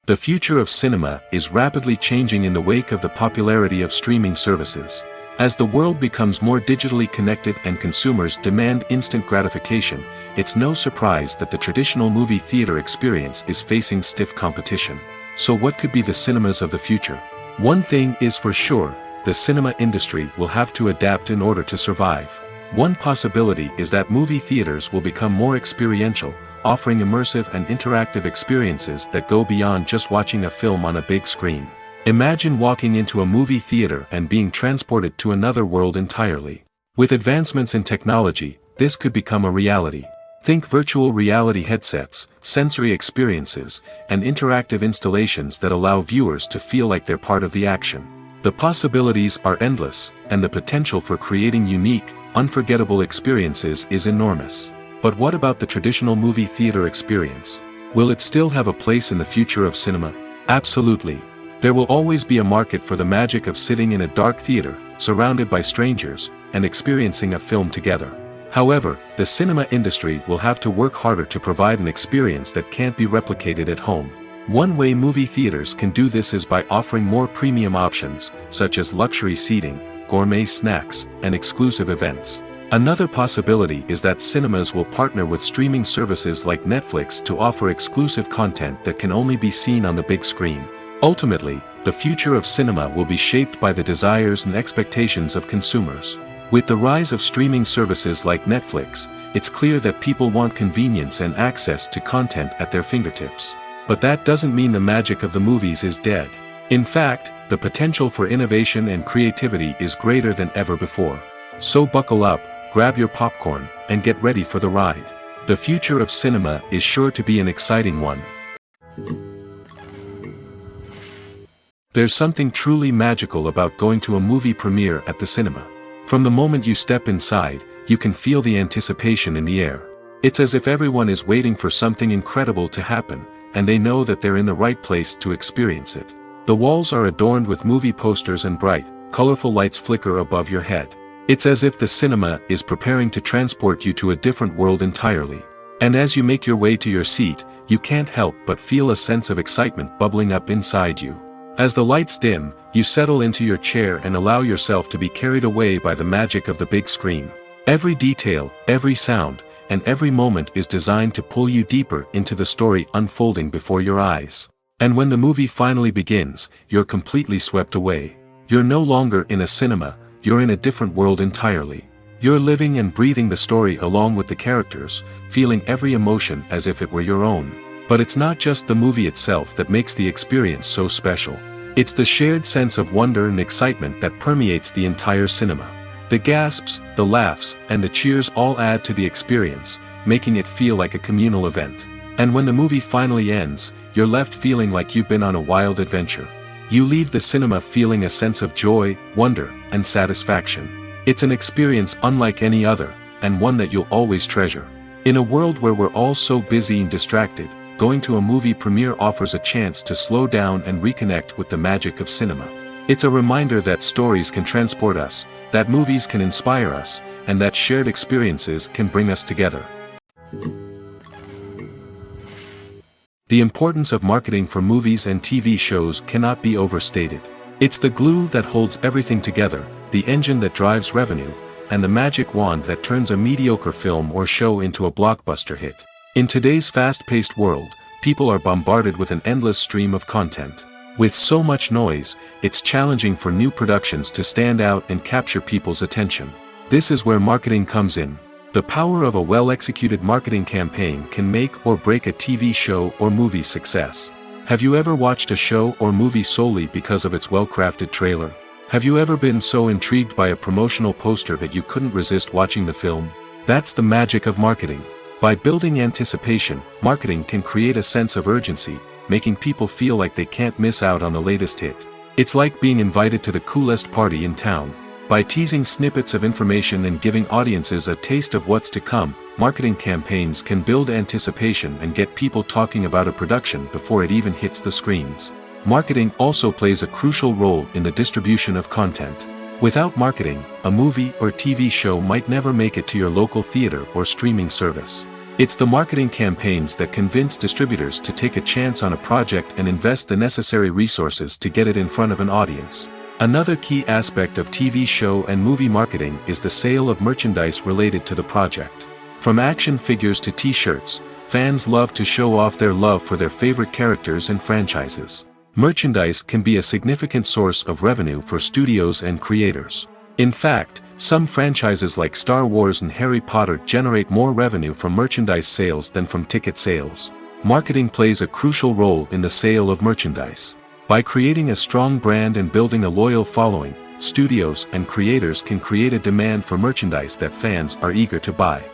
The future of cinema is rapidly changing in the wake of the popularity of streaming services. As the world becomes more digitally connected and consumers demand instant gratification, it's no surprise that the traditional movie theater experience is facing stiff competition. So what could be the cinemas of the future? One thing is for sure, the cinema industry will have to adapt in order to survive. One possibility is that movie theaters will become more experiential, offering immersive and interactive experiences that go beyond just watching a film on a big screen. Imagine walking into a movie theater and being transported to another world entirely. With advancements in technology, this could become a reality. Think virtual reality headsets, sensory experiences, and interactive installations that allow viewers to feel like they're part of the action. The possibilities are endless, and the potential for creating unique, unforgettable experiences is enormous. But what about the traditional movie theater experience? Will it still have a place in the future of cinema? Absolutely. There will always be a market for the magic of sitting in a dark theater, surrounded by strangers, and experiencing a film together. However, the cinema industry will have to work harder to provide an experience that can't be replicated at home. One way movie theaters can do this is by offering more premium options, such as luxury seating, gourmet snacks, and exclusive events. Another possibility is that cinemas will partner with streaming services like Netflix to offer exclusive content that can only be seen on the big screen. Ultimately, the future of cinema will be shaped by the desires and expectations of consumers. With the rise of streaming services like Netflix, it's clear that people want convenience and access to content at their fingertips. But that doesn't mean the magic of the movies is dead. In fact, the potential for innovation and creativity is greater than ever before. So buckle up, grab your popcorn, and get ready for the ride. The future of cinema is sure to be an exciting one. There's something truly magical about going to a movie premiere at the cinema. From the moment you step inside, you can feel the anticipation in the air. It's as if everyone is waiting for something incredible to happen, and they know that they're in the right place to experience it. The walls are adorned with movie posters and bright, colorful lights flicker above your head. It's as if the cinema is preparing to transport you to a different world entirely. And as you make your way to your seat, you can't help but feel a sense of excitement bubbling up inside you. As the lights dim, you settle into your chair and allow yourself to be carried away by the magic of the big screen. Every detail, every sound, and every moment is designed to pull you deeper into the story unfolding before your eyes. And when the movie finally begins, you're completely swept away. You're no longer in a cinema, you're in a different world entirely. You're living and breathing the story along with the characters, feeling every emotion as if it were your own. But it's not just the movie itself that makes the experience so special. It's the shared sense of wonder and excitement that permeates the entire cinema. The gasps, the laughs, and the cheers all add to the experience, making it feel like a communal event. And when the movie finally ends, you're left feeling like you've been on a wild adventure. You leave the cinema feeling a sense of joy, wonder, and satisfaction. It's an experience unlike any other, and one that you'll always treasure. In a world where we're all so busy and distracted, going to a movie premiere offers a chance to slow down and reconnect with the magic of cinema. It's a reminder that stories can transport us, that movies can inspire us, and that shared experiences can bring us together. The importance of marketing for movies and TV shows cannot be overstated. It's the glue that holds everything together, the engine that drives revenue, and the magic wand that turns a mediocre film or show into a blockbuster hit. In today's fast-paced world, people are bombarded with an endless stream of content. With so much noise, it's challenging for new productions to stand out and capture people's attention. This is where marketing comes in. The power of a well-executed marketing campaign can make or break a TV show or movie's success. Have you ever watched a show or movie solely because of its well-crafted trailer? Have you ever been so intrigued by a promotional poster that you couldn't resist watching the film? That's the magic of marketing. By building anticipation, marketing can create a sense of urgency, making people feel like they can't miss out on the latest hit. It's like being invited to the coolest party in town. By teasing snippets of information and giving audiences a taste of what's to come, marketing campaigns can build anticipation and get people talking about a production before it even hits the screens. Marketing also plays a crucial role in the distribution of content. Without marketing, a movie or TV show might never make it to your local theater or streaming service. It's the marketing campaigns that convince distributors to take a chance on a project and invest the necessary resources to get it in front of an audience. Another key aspect of TV show and movie marketing is the sale of merchandise related to the project. From action figures to t-shirts, fans love to show off their love for their favorite characters and franchises. Merchandise can be a significant source of revenue for studios and creators. In fact, some franchises like Star Wars and Harry Potter generate more revenue from merchandise sales than from ticket sales. Marketing plays a crucial role in the sale of merchandise. By creating a strong brand and building a loyal following, studios and creators can create a demand for merchandise that fans are eager to buy.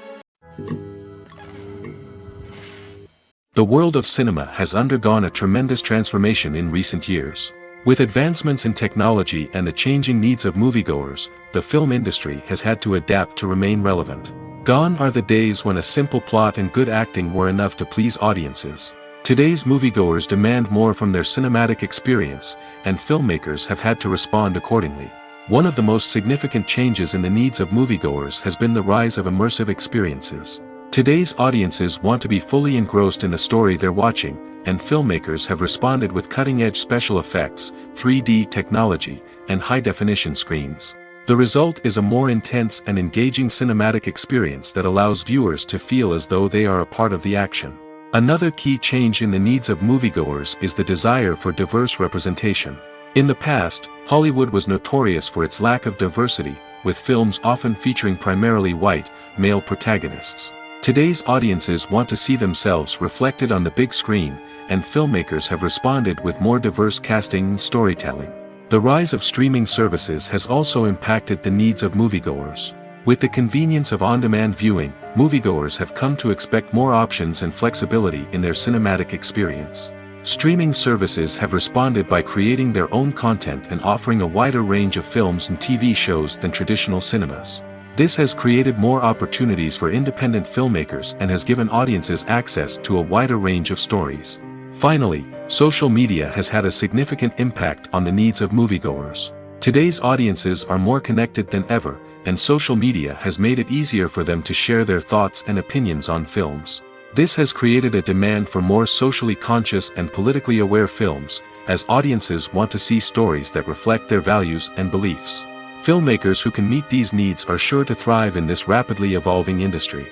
The world of cinema has undergone a tremendous transformation in recent years. With advancements in technology and the changing needs of moviegoers, the film industry has had to adapt to remain relevant. Gone are the days when a simple plot and good acting were enough to please audiences. Today's moviegoers demand more from their cinematic experience, and filmmakers have had to respond accordingly. One of the most significant changes in the needs of moviegoers has been the rise of immersive experiences. Today's audiences want to be fully engrossed in the story they're watching, and filmmakers have responded with cutting-edge special effects, 3D technology, and high-definition screens. The result is a more intense and engaging cinematic experience that allows viewers to feel as though they are a part of the action. Another key change in the needs of moviegoers is the desire for diverse representation. In the past, Hollywood was notorious for its lack of diversity, with films often featuring primarily white, male protagonists. Today's audiences want to see themselves reflected on the big screen, and filmmakers have responded with more diverse casting and storytelling. The rise of streaming services has also impacted the needs of moviegoers. With the convenience of on-demand viewing, moviegoers have come to expect more options and flexibility in their cinematic experience. Streaming services have responded by creating their own content and offering a wider range of films and TV shows than traditional cinemas. This has created more opportunities for independent filmmakers and has given audiences access to a wider range of stories. Finally, social media has had a significant impact on the needs of moviegoers. Today's audiences are more connected than ever, and social media has made it easier for them to share their thoughts and opinions on films. This has created a demand for more socially conscious and politically aware films, as audiences want to see stories that reflect their values and beliefs. Filmmakers who can meet these needs are sure to thrive in this rapidly evolving industry.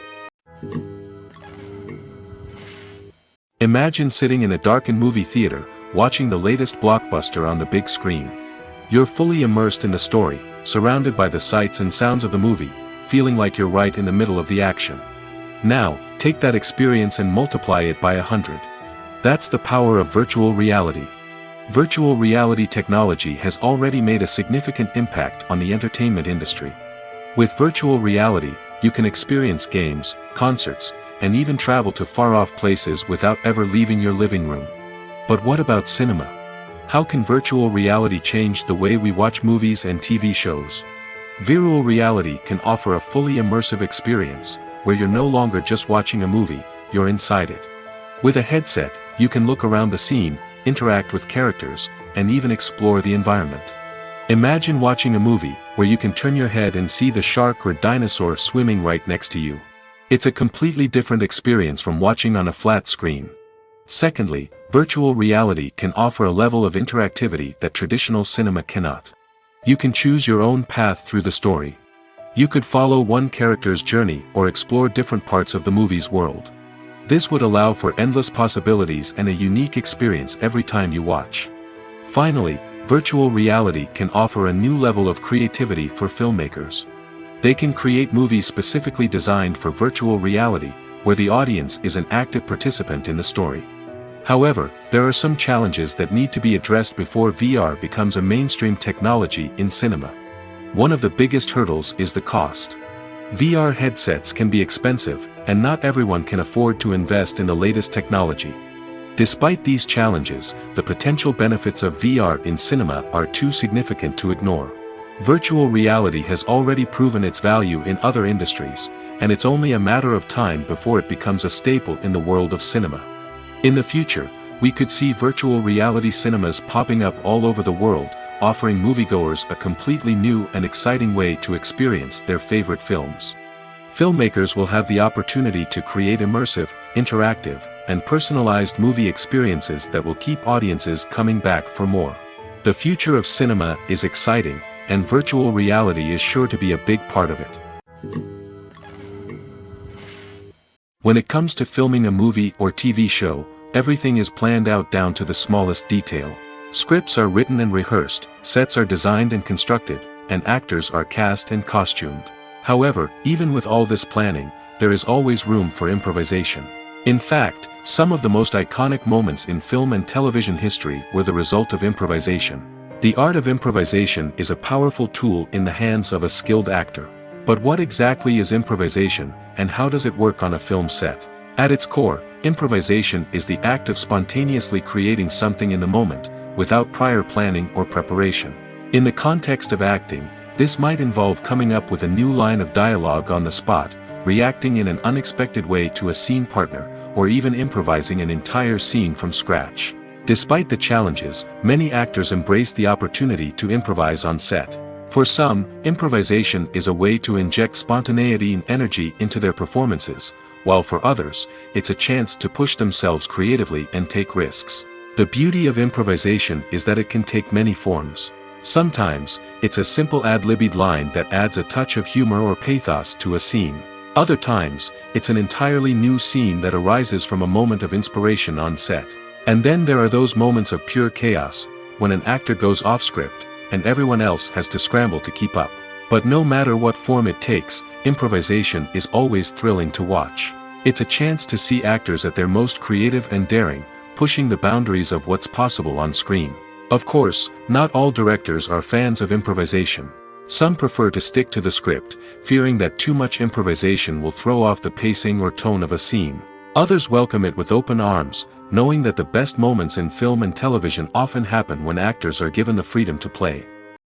Imagine sitting in a darkened movie theater, watching the latest blockbuster on the big screen. You're fully immersed in the story, surrounded by the sights and sounds of the movie, feeling like you're right in the middle of the action. Now, take that experience and multiply it by 100. That's the power of virtual reality. Virtual reality technology has already made a significant impact on the entertainment industry. With virtual reality, you can experience games, concerts, and even travel to far-off places without ever leaving your living room. But what about cinema? How can virtual reality change the way we watch movies and TV shows? Virtual reality can offer a fully immersive experience, where you're no longer just watching a movie, you're inside it. With a headset, you can look around the scene, interact with characters, and even explore the environment. Imagine watching a movie where you can turn your head and see the shark or dinosaur swimming right next to you. It's a completely different experience from watching on a flat screen. Secondly, virtual reality can offer a level of interactivity that traditional cinema cannot. You can choose your own path through the story. You could follow one character's journey or explore different parts of the movie's world. This would allow for endless possibilities and a unique experience every time you watch. Finally, virtual reality can offer a new level of creativity for filmmakers. They can create movies specifically designed for virtual reality, where the audience is an active participant in the story. However, there are some challenges that need to be addressed before VR becomes a mainstream technology in cinema. One of the biggest hurdles is the cost. VR headsets can be expensive, and not everyone can afford to invest in the latest technology. Despite these challenges, the potential benefits of VR in cinema are too significant to ignore. Virtual reality has already proven its value in other industries, and it's only a matter of time before it becomes a staple in the world of cinema. In the future, we could see virtual reality cinemas popping up all over the world, offering moviegoers a completely new and exciting way to experience their favorite films. Filmmakers will have the opportunity to create immersive, interactive, and personalized movie experiences that will keep audiences coming back for more. The future of cinema is exciting, and virtual reality is sure to be a big part of it. When it comes to filming a movie or TV show, everything is planned out down to the smallest detail. Scripts are written and rehearsed, sets are designed and constructed, and actors are cast and costumed. However, even with all this planning, there is always room for improvisation. In fact, some of the most iconic moments in film and television history were the result of improvisation. The art of improvisation is a powerful tool in the hands of a skilled actor. But what exactly is improvisation, and how does it work on a film set? At its core, improvisation is the act of spontaneously creating something in the moment, without prior planning or preparation. In the context of acting, this might involve coming up with a new line of dialogue on the spot, reacting in an unexpected way to a scene partner, or even improvising an entire scene from scratch. Despite the challenges, many actors embrace the opportunity to improvise on set. For some, improvisation is a way to inject spontaneity and energy into their performances, while for others, it's a chance to push themselves creatively and take risks. The beauty of improvisation is that it can take many forms. Sometimes, it's a simple ad-libbed line that adds a touch of humor or pathos to a scene. Other times, it's an entirely new scene that arises from a moment of inspiration on set. And then there are those moments of pure chaos, when an actor goes off script, and everyone else has to scramble to keep up. But no matter what form it takes, improvisation is always thrilling to watch. It's a chance to see actors at their most creative and daring, pushing the boundaries of what's possible on screen. Of course, not all directors are fans of improvisation. Some prefer to stick to the script, fearing that too much improvisation will throw off the pacing or tone of a scene. Others welcome it with open arms, knowing that the best moments in film and television often happen when actors are given the freedom to play.